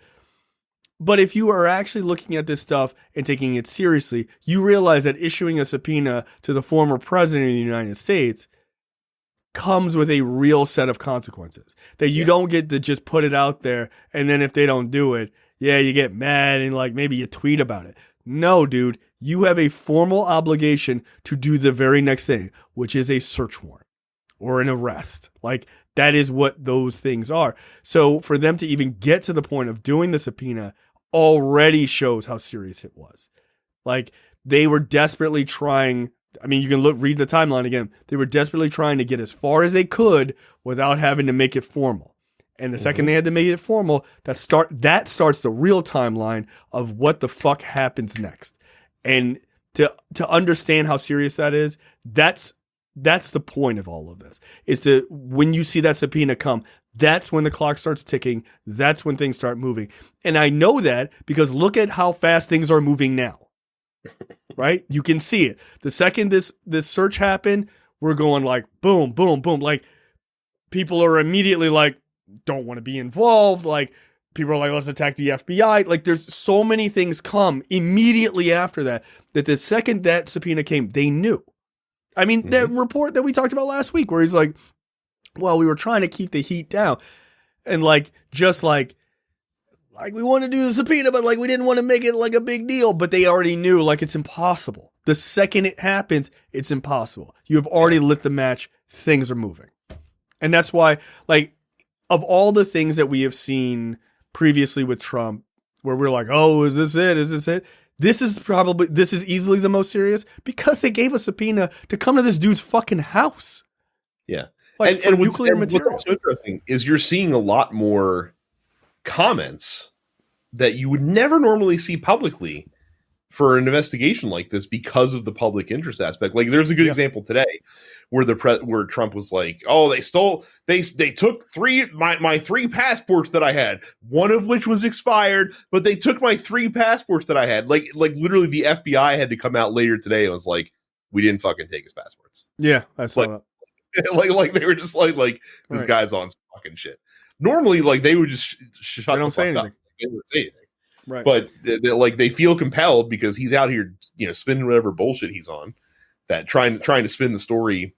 [SPEAKER 1] But if you are actually looking at this stuff and taking it seriously, you realize that issuing a subpoena to the former president of the United States comes with a real set of consequences. That you don't get to just put it out there, and then if they don't do it, yeah, you get mad and like maybe you tweet about it. No, dude, you have a formal obligation to do the very next thing, which is a search warrant or an arrest. Like, that is what those things are. So for them to even get to the point of doing the subpoena already shows how serious it was. Like, they were desperately trying. I mean, you can read the timeline again. They were desperately trying to get as far as they could without having to make it formal. And the second they had to make it formal, that starts the real timeline of what the fuck happens next. And to understand how serious that is, that's the point of all of this. Is to, when you see that subpoena come, that's when the clock starts ticking. That's when things start moving. And I know that because look at how fast things are moving now. Right? You can see it. The second this search happened, we're going like boom, boom, boom. Like, people are immediately like, don't want to be involved. Like, people are like, let's attack the FBI. Like, there's so many things come immediately after that the second that subpoena came, they knew. I mean, that report that we talked about last week where he's like, well, we were trying to keep the heat down. And like, just like we want to do the subpoena, but like we didn't want to make it like a big deal. But they already knew, like, it's impossible. The second it happens, it's impossible. You have already lit the match. Things are moving. And that's why, like, of all the things that we have seen previously with Trump, where we're like, oh, is this it? Is this it? This is easily the most serious because they gave a subpoena to come to this dude's fucking house.
[SPEAKER 2] Yeah.
[SPEAKER 1] Like,
[SPEAKER 2] and
[SPEAKER 1] nuclear material.
[SPEAKER 2] What's also interesting is you're seeing a lot more comments that you would never normally see publicly for an investigation like this because of the public interest aspect. Like, there's a good example today where where Trump was like, "Oh, they took my three passports that I had, one of which was expired, but they took my 3 passports that I had." Like literally, the FBI had to come out later today and was like, "We didn't fucking take his passports."
[SPEAKER 1] Yeah, I saw that.
[SPEAKER 2] like they were just like this guy's on some fucking shit. Normally, like, they would just shut the fuck up. They wouldn't say anything.
[SPEAKER 1] Right.
[SPEAKER 2] But they feel compelled because he's out here, spinning whatever bullshit he's on, that trying to spin the story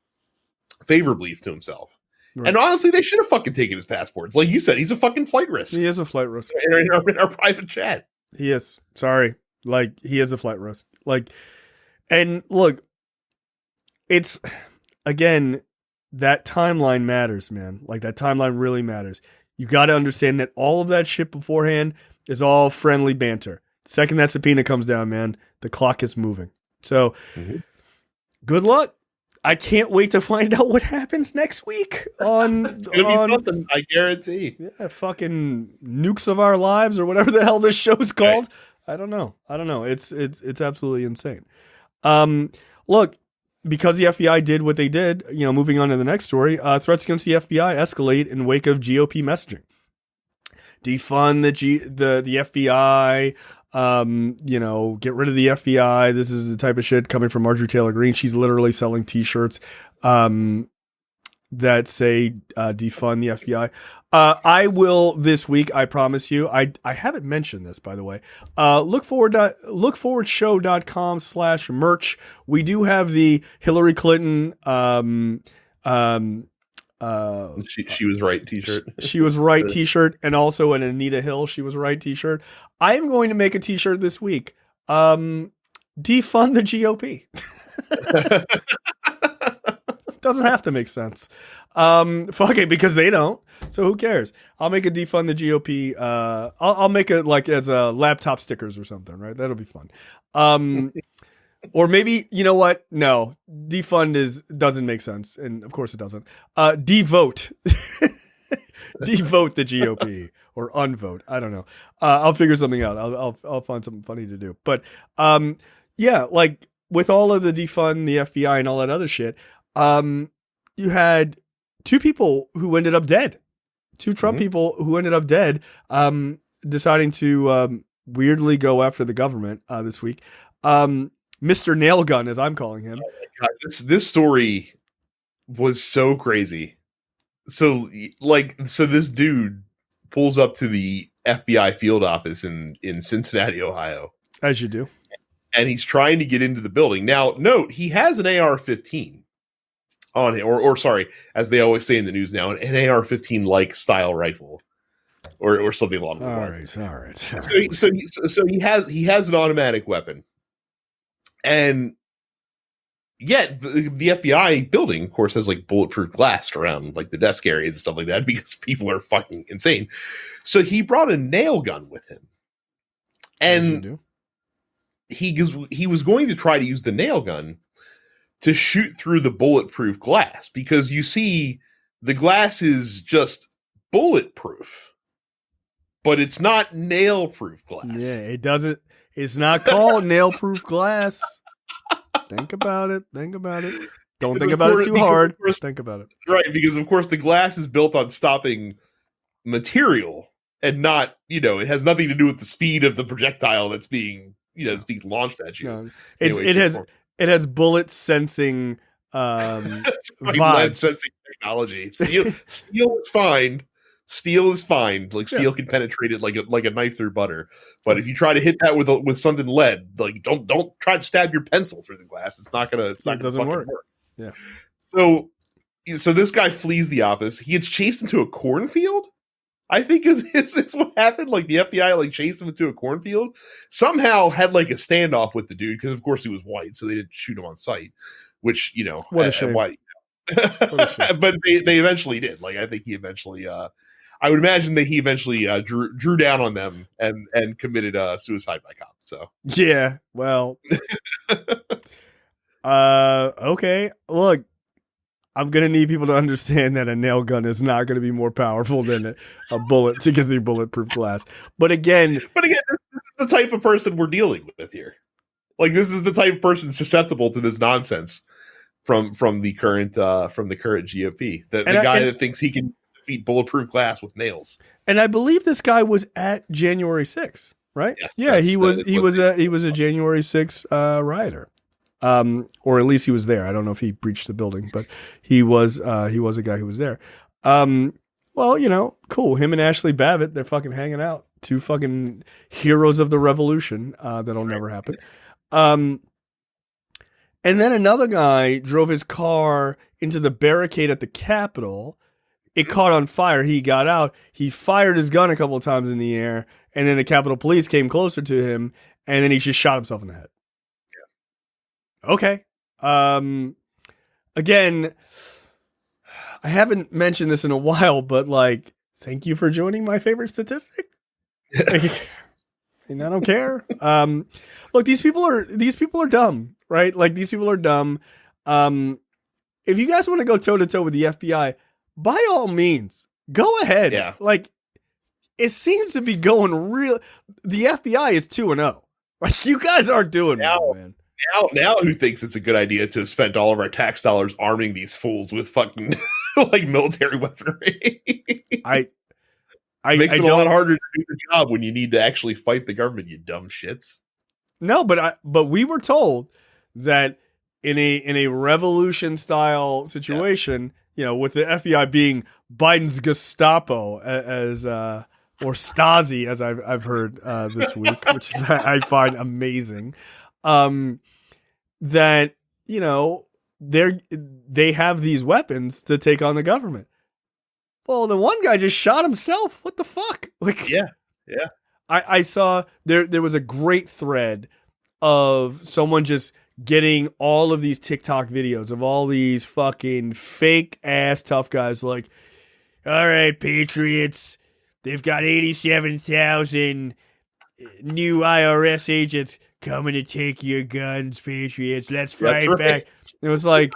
[SPEAKER 2] favorably to himself. Right. And honestly, they should have fucking taken his passports. Like you said, he's a fucking flight risk.
[SPEAKER 1] He is a flight risk.
[SPEAKER 2] In our private chat.
[SPEAKER 1] He is. Sorry. Like, he is a flight risk. Like, and look, it's, again, that timeline matters, man. Like, that timeline really matters. You got to understand that all of that shit beforehand is all friendly banter. The second that subpoena comes down, man, the clock is moving. So, good luck. I can't wait to find out what happens next week on.
[SPEAKER 2] It's gonna be something, I guarantee.
[SPEAKER 1] Yeah, fucking Nukes of Our Lives or whatever the hell this show's called. Right. I don't know. It's absolutely insane. Look, because the FBI did what they did, moving on to the next story, threats against the FBI escalate in wake of GOP messaging. defund the FBI. Get rid of the FBI. This is the type of shit coming from Marjorie Taylor Greene. She's literally selling T-shirts that say defund the FBI. I will this week. I promise you. I haven't mentioned this, by the way. Lookforwardshow.com/merch. We do have the Hillary Clinton.
[SPEAKER 2] She was right T-shirt.
[SPEAKER 1] She was right T-shirt, and also an Anita Hill she was right T-shirt. I am going to make a T-shirt this week. Defund the GOP. Doesn't have to make sense. Fuck it, because they don't. So who cares? I'll make a defund the GOP. I'll make it like as a laptop stickers or something, right? That'll be fun. Or maybe, you know what? No, defund doesn't make sense, and of course it doesn't. Devote, devote the GOP or unvote. I don't know. I'll figure something out. I'll find something funny to do. But yeah, like with all of the defund the FBI and all that other shit, you had two people who ended up dead. Two Trump people who ended up dead, deciding to weirdly go after the government this week. Mr. Nailgun, as I'm calling him.
[SPEAKER 2] Oh my God, this story was so crazy. So this dude pulls up to the FBI field office in Cincinnati, Ohio.
[SPEAKER 1] As you do.
[SPEAKER 2] And he's trying to get into the building. Now, note, he has an AR-15 on it, or sorry, as they always say in the news now, an AR-15 like style rifle. Or something along those lines.
[SPEAKER 1] All right.
[SPEAKER 2] So he has an automatic weapon. And yet the FBI building, of course, has like bulletproof glass around like the desk areas and stuff like that because people are fucking insane. So he brought a nail gun with him. And he was going to try to use the nail gun to shoot through the bulletproof glass, because you see the glass is just bulletproof, but it's not nail-proof glass.
[SPEAKER 1] Yeah, it doesn't. It's not called nail-proof glass. Think about it. Don't think about it too hard. Think about it.
[SPEAKER 2] Right, because of course the glass is built on stopping material and not, it has nothing to do with the speed of the projectile that's being launched at you.
[SPEAKER 1] No, it has bullet sensing
[SPEAKER 2] lead sensing technology. Steel is fine. Steel is fine. Like steel can penetrate it like a knife through butter. But if you try to hit that with something lead, like don't try to stab your pencil through the glass. It's not gonna work.
[SPEAKER 1] Yeah.
[SPEAKER 2] So this guy flees the office. He gets chased into a cornfield. I think is what happened. Like the FBI like chased him into a cornfield. Somehow had like a standoff with the dude because of course he was white, so they didn't shoot him on sight. Which
[SPEAKER 1] what a shame.
[SPEAKER 2] Why? But they eventually did. Like I think he eventually. I would imagine that he eventually drew down on them and committed suicide by cop. So
[SPEAKER 1] yeah, well, okay. Look, I'm gonna need people to understand that a nail gun is not going to be more powerful than a bullet to get through bulletproof glass. But again,
[SPEAKER 2] this is the type of person we're dealing with here. Like this is the type of person susceptible to this nonsense from the current GOP. The guy that thinks he can defeat bulletproof glass with nails. And
[SPEAKER 1] I believe this guy was at January 6th, right?
[SPEAKER 2] Yes,
[SPEAKER 1] yeah, he was a January 6th rioter. Or at least he was there. I don't know if he breached the building, but he was a guy who was there. Well, cool. Him and Ashley Babbitt, they're fucking hanging out. Two fucking heroes of the revolution. That'll never happen. And then another guy drove his car into the barricade at the Capitol. It caught on fire. He got out. He fired his gun a couple of times in the air, and then the Capitol Police came closer to him, and then he just shot himself in the head. Yeah. Okay. Again, I haven't mentioned this in a while, but like, thank you for joining my favorite statistic. And I don't care. Look, these people are dumb, right? Like these people are dumb. If you guys want to go toe to toe with the FBI, by all means, go ahead.
[SPEAKER 2] Yeah.
[SPEAKER 1] Like it seems to be going real. The FBI is 2-0. Like you guys aren't doing well, man.
[SPEAKER 2] Now, who thinks it's a good idea to spend all of our tax dollars arming these fools with fucking like military weaponry? Makes it a lot harder to do the job when you need to actually fight the government, you dumb shits.
[SPEAKER 1] No, but we were told that in a revolution style situation, with the FBI being Biden's Gestapo as or Stasi, as I've heard this week, which is, I find amazing. That they have these weapons to take on the government. Well, the one guy just shot himself. What the fuck? Like,
[SPEAKER 2] yeah.
[SPEAKER 1] I saw there was a great thread of someone just getting all of these TikTok videos of all these fucking fake ass tough guys like, all right, Patriots, they've got 87,000 new IRS agents coming to take your guns, Patriots. Let's fight back. It was like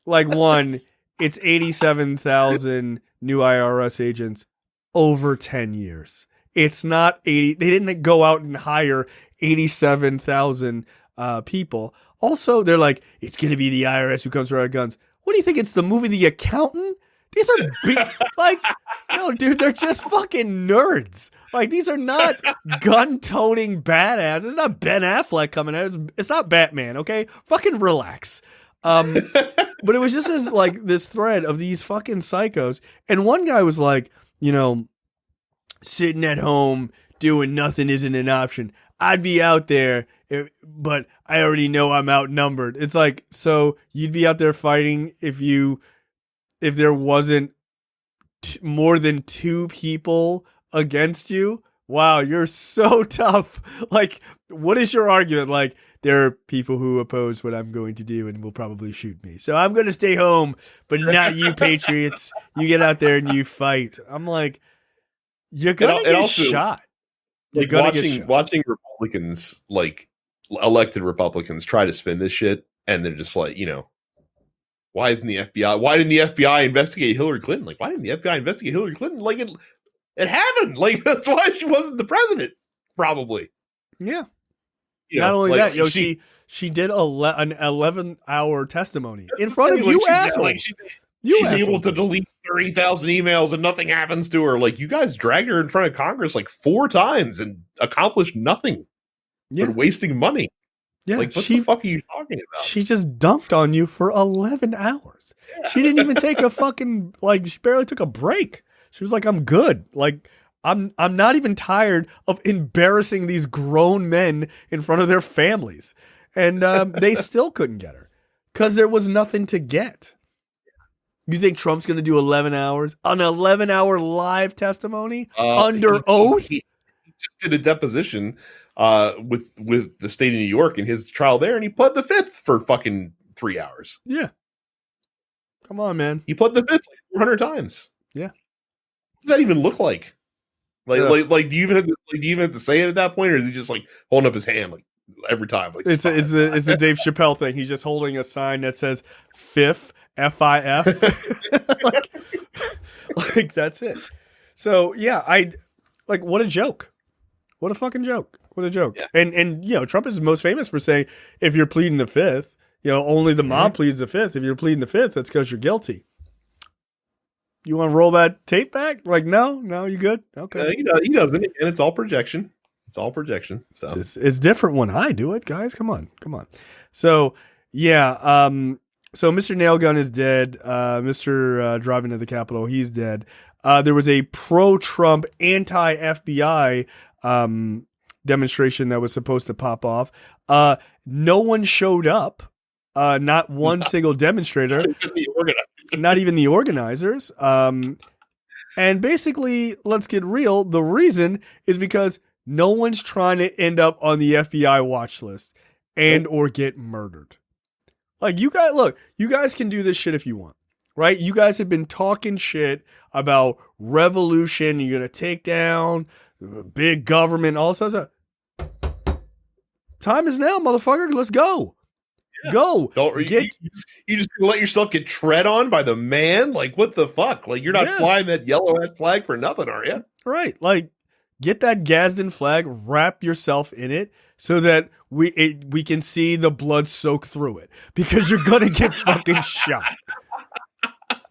[SPEAKER 1] one, it's 87,000 new IRS agents over 10 years. It's not 80. They didn't go out and hire 87,000 people. Also, they're like, it's going to be the IRS who comes for our guns. What do you think? It's the movie The Accountant? These are like, no, dude, they're just fucking nerds. Like, these are not gun-toting badasses. It's not Ben Affleck coming out. It's not Batman, okay? Fucking relax. But it was just this thread of these fucking psychos. And one guy was like, sitting at home doing nothing isn't an option. I'd be out there, but I already know I'm outnumbered. It's like, so you'd be out there fighting if there wasn't more than 2 people against you? Wow, you're so tough. Like, what is your argument? Like, there are people who oppose what I'm going to do and will probably shoot me. So I'm going to stay home, but not you, Patriots. You get out there and you fight. I'm like, you're going to get shot.
[SPEAKER 2] Like, watching Republicans, like elected Republicans, try to spin this shit, and they're just like, why isn't the FBI? Why didn't the FBI investigate Hillary Clinton? Like, why didn't the FBI investigate Hillary Clinton? Like, it happened. Like, that's why she wasn't the president, probably.
[SPEAKER 1] Yeah. Not only that, she did an 11-hour testimony in front of you assholes.
[SPEAKER 2] She's able to delete 30,000 emails and nothing happens to her. Like, you guys dragged her in front of Congress like 4 times and accomplished nothing. Yeah. But wasting money.
[SPEAKER 1] Yeah.
[SPEAKER 2] Like, what the fuck are you talking about?
[SPEAKER 1] She just dunked on you for 11 hours. Yeah. She didn't even take a fucking, she barely took a break. She was like, I'm good. Like, I'm not even tired of embarrassing these grown men in front of their families. And they still couldn't get her because there was nothing to get. You think Trump's going to do 11 hours? An 11-hour live testimony under oath?
[SPEAKER 2] He just did a deposition with the state of New York in his trial there, and he pled the 5th for fucking 3 hours.
[SPEAKER 1] Yeah. Come on, man.
[SPEAKER 2] He pled the 5th like 400 times.
[SPEAKER 1] Yeah.
[SPEAKER 2] What does that even look like? Like, do you even have to say it at that point, or is he just like holding up his hand like every time? Like,
[SPEAKER 1] it's the Dave Chappelle thing. He's just holding a sign that says "Fifth." FIF. like that's it. So yeah, what a joke. What a fucking joke. What a joke. Yeah. And Trump is most famous for saying if you're pleading the 5th, only the mob pleads the 5th. If you're pleading the 5th, that's because you're guilty. You want to roll that tape back? Like, no, you good? Okay.
[SPEAKER 2] He doesn't, and it's all projection. It's all projection. So
[SPEAKER 1] it's different when I do it, guys. Come on. So yeah, so Mr. Nailgun is dead. Mr. Driving to the Capitol, he's dead. There was a pro-Trump, anti-FBI demonstration that was supposed to pop off. No one showed up. Not one single demonstrator. Not even the organizers. And basically, let's get real. The reason is because no one's trying to end up on the FBI watch list and or get murdered. Like, you guys can do this shit if you want, right? You guys have been talking shit about revolution. You're going to take down big government, all this stuff. Time is now, motherfucker. Let's go. Yeah. Go.
[SPEAKER 2] You just let yourself get tread on by the man? Like, what the fuck? Like, you're not flying that yellow-ass flag for nothing, are you?
[SPEAKER 1] Right. Like, get that Gadsden flag, wrap yourself in it so that we can see the blood soak through it because you're going to get fucking shot.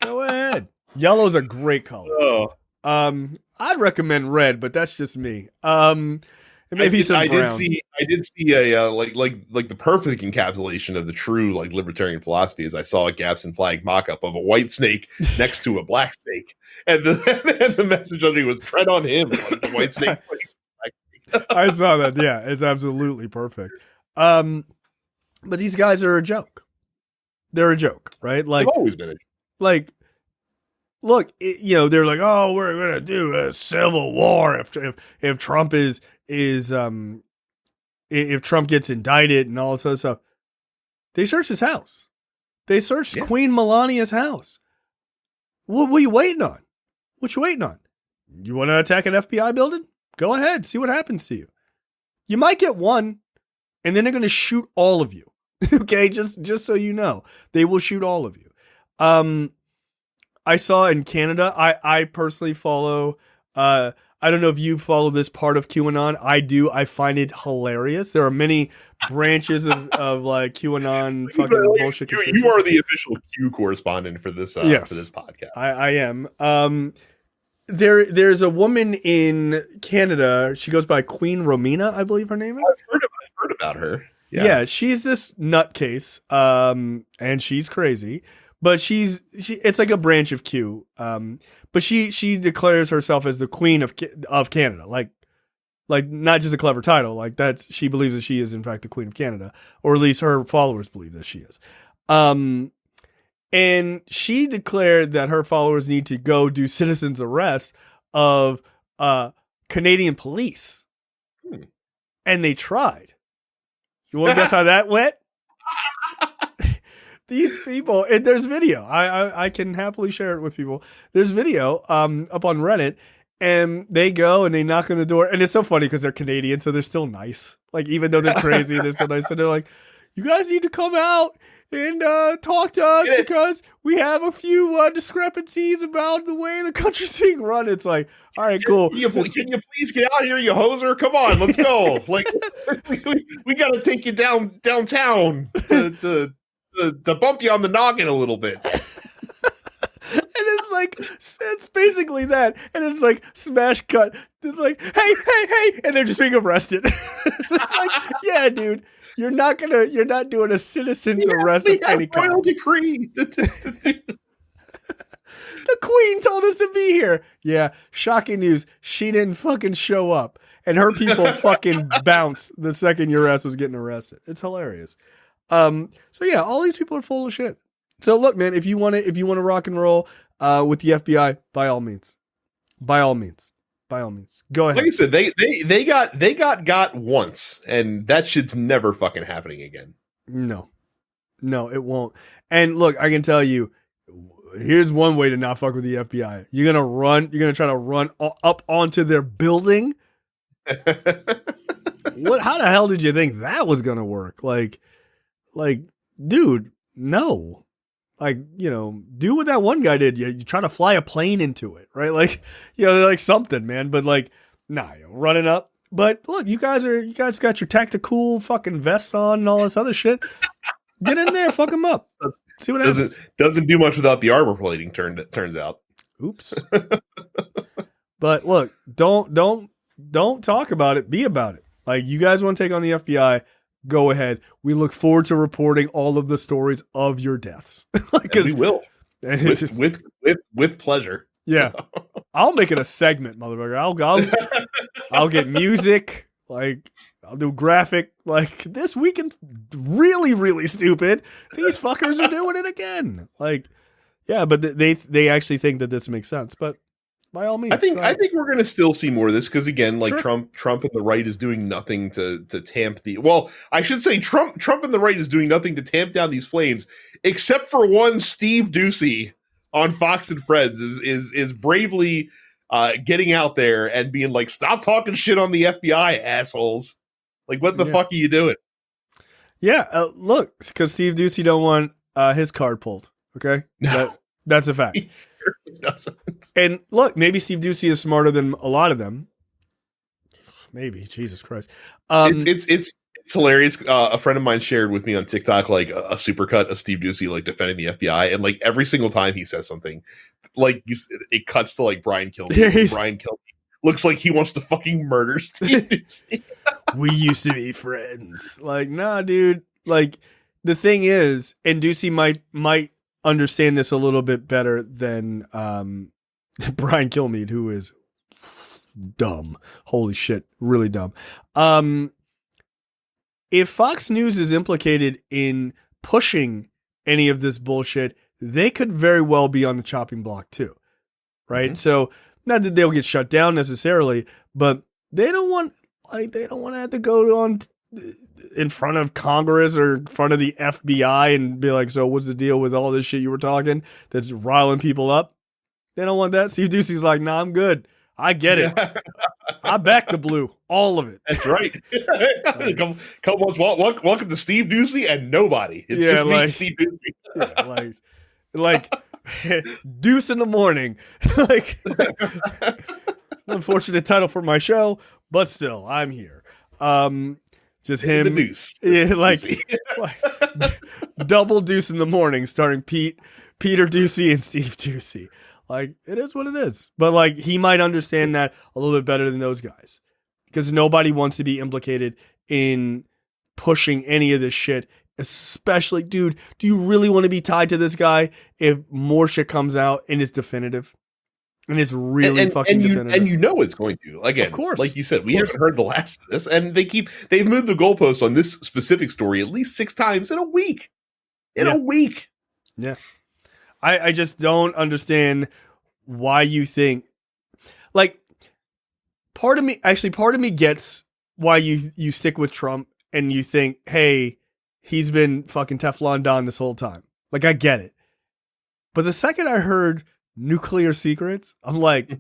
[SPEAKER 1] Go ahead. Yellow's a great color. I'd recommend red, but that's just me. And maybe some brown.
[SPEAKER 2] I did see a like the perfect encapsulation of the true like libertarian philosophy is I saw a Gaps and Flag mock-up of a white snake next to a black snake, and the message on it was tread on him, like the white snake.
[SPEAKER 1] I saw that. Yeah, it's absolutely perfect. But these guys are a joke. They're a joke, right? Like,
[SPEAKER 2] they've always been a joke.
[SPEAKER 1] Like, look, they're like, oh, we're gonna do a civil war if Trump if Trump gets indicted and all this other stuff. They searched his house. They searched Queen Melania's house. What are you waiting on? What you waiting on? You want to attack an FBI building? Go ahead. See what happens to you. You might get one, and then they're going to shoot all of you. Okay, just so you know, they will shoot all of you. I saw in Canada. I personally follow. I don't know if you follow this part of QAnon. I do. I find it hilarious. There are many branches of like QAnon fucking bullshit.
[SPEAKER 2] You are the official Q correspondent for this
[SPEAKER 1] yes,
[SPEAKER 2] for this podcast.
[SPEAKER 1] I am. There's a woman in Canada. She goes by Queen Romina, I believe her name is.
[SPEAKER 2] I've heard about her.
[SPEAKER 1] Yeah, she's this nutcase, and she's crazy. But it's like a branch of Q. But she declares herself as the Queen of Canada, like not just a clever title, like she believes that she is in fact the Queen of Canada, or at least her followers believe that she is. And she declared that her followers need to go do citizens arrest of Canadian police, and they tried. You want to guess how that went? These people, and there's video. I can happily share it with people. There's video up on Reddit, and they go and they knock on the door, and it's so funny because they're Canadian, so they're still nice. Like, even though they're crazy, they're still nice. So they're like, "You guys need to come out and talk to us because we have a few discrepancies about the way the country's being run." It's like, all right, cool.
[SPEAKER 2] Can you please get out here, you hoser? Come on, let's go. Like, we got to take you downtown to bump you on the noggin a little bit.
[SPEAKER 1] And it's like, it's basically that. And it's like, smash cut. It's like, hey. And they're just being arrested. It's just like, yeah, dude, you're not doing a citizen's arrest of any kind.
[SPEAKER 2] Royal decree.
[SPEAKER 1] The Queen told us to be here. Yeah, shocking news. She didn't fucking show up. And her people fucking bounced the second your ass was getting arrested. It's hilarious. So yeah, all these people are full of shit. So look, man, if you want to rock and roll with the FBI, by all means, go ahead.
[SPEAKER 2] Like I said, they got once, and that shit's never fucking happening again.
[SPEAKER 1] No, it won't. And look, I can tell you, here's one way to not fuck with the FBI. You're gonna try to run up onto their building. How the hell did you think that was gonna work? Like, dude, no. Like, do what that one guy did. You try to fly a plane into it, right? Like, like something, man. But like, nah, running up. But look, you guys got your tactical fucking vest on and all this other shit. Get in there, fuck them up. See what happens.
[SPEAKER 2] Doesn't do much without the armor plating. Turns out.
[SPEAKER 1] Oops. But look, don't talk about it. Be about it. Like, you guys want to take on the FBI? Go ahead. We look forward to reporting all of the stories of your deaths.
[SPEAKER 2] We will with pleasure.
[SPEAKER 1] Yeah, so. I'll make it a segment, motherfucker. I'll get music. Like, I'll do graphic. Like, this weekend's really, really stupid. These fuckers are doing it again. Like, yeah, but they actually think that this makes sense. But by all means, I think
[SPEAKER 2] we're going to still see more of this because, again, like,
[SPEAKER 1] sure.
[SPEAKER 2] Trump and the right is doing nothing to tamp the. Well, I should say Trump and the right is doing nothing to tamp down these flames, except for one Steve Doocy on Fox and Friends is bravely getting out there and being like, "Stop talking shit on the FBI, assholes! Like, what the fuck are you doing?"
[SPEAKER 1] Yeah, look, because Steve Doocy don't want his card pulled. Okay,
[SPEAKER 2] no.
[SPEAKER 1] That's a fact.
[SPEAKER 2] He certainly doesn't.
[SPEAKER 1] And look, maybe Steve Doocy is smarter than a lot of them. Maybe, Jesus Christ.
[SPEAKER 2] It's It's hilarious. A friend of mine shared with me on TikTok like a supercut of Steve Buscemi like defending the FBI, and like every single time he says something, like it cuts to like Brian Kilmeade.
[SPEAKER 1] Yeah,
[SPEAKER 2] Brian Kilmeade looks like he wants to fucking murder Steve Buscemi.
[SPEAKER 1] We used to be friends. Like, nah, dude. Like, the thing is, and Ducey might understand this a little bit better than Brian Kilmeade, who is dumb. Holy shit, really dumb. If Fox News is implicated in pushing any of this bullshit, they could very well be on the chopping block too, right? Mm-hmm. So not that they'll get shut down necessarily, but they don't want to have to go on in front of Congress or in front of the FBI and be like, so what's the deal with all this shit you were talking that's riling people up? They don't want that. Steve Ducey's like, nah, I'm good. I get it. I back the blue. All of it.
[SPEAKER 2] That's right. Come on, welcome to Steve Ducey and nobody. It's just me, Steve Ducey.
[SPEAKER 1] Yeah, like Deuce in the morning. Like, it's an unfortunate title for my show, but still, I'm here. Just him.
[SPEAKER 2] The Deuce.
[SPEAKER 1] Yeah, like double Deuce in the morning, starring Peter Ducey and Steve Ducey. Like, it is what it is. But, like, he might understand that a little bit better than those guys. Because nobody wants to be implicated in pushing any of this shit. Especially, dude, do you really want to be tied to this guy if more shit comes out and it's definitive? And it's really fucking definitive.
[SPEAKER 2] And you know it's going to. Again,
[SPEAKER 1] of course.
[SPEAKER 2] Like you said, we haven't heard the last of this. And they've moved the goalposts on this specific story at least 6 times in a week. A week.
[SPEAKER 1] Yeah. I just don't understand why you think, like, part of me gets why you stick with Trump and you think, hey, he's been fucking Teflon Don this whole time. Like, I get it. But the second I heard nuclear secrets, I'm like,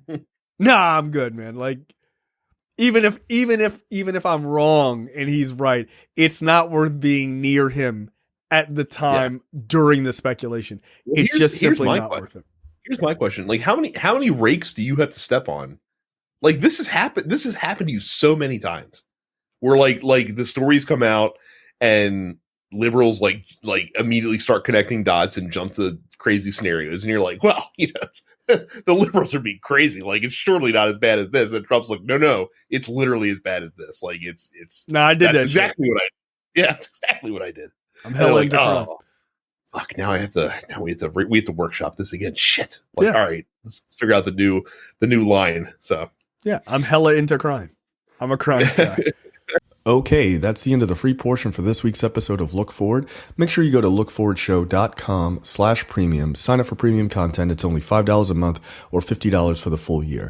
[SPEAKER 1] nah, I'm good, man. Like, even if I'm wrong and he's right, it's not worth being near him at the time during the speculation. Well, it's just simply not worth it.
[SPEAKER 2] Here's my question: like, how many rakes do you have to step on? Like, this has happened to you so many times, where like the stories come out and liberals like immediately start connecting dots and jump to crazy scenarios, and you're like, well, the liberals are being crazy. Like, it's surely not as bad as this. And Trump's like, no, it's literally as bad as this. Like, it's.
[SPEAKER 1] No, I did that.
[SPEAKER 2] Exactly what I. Yeah, that's exactly what I did.
[SPEAKER 1] I'm hella into crime.
[SPEAKER 2] Fuck! Now we have to workshop this again. Shit! Like, all right, let's figure out the new line. So
[SPEAKER 1] yeah, I'm hella into crime. I'm a crime guy. Okay, that's the end of the free portion for this week's episode of Look Forward. Make sure you go to lookforwardshow.com/premium. Sign up for premium content. It's only $5 a month or $50 for the full year.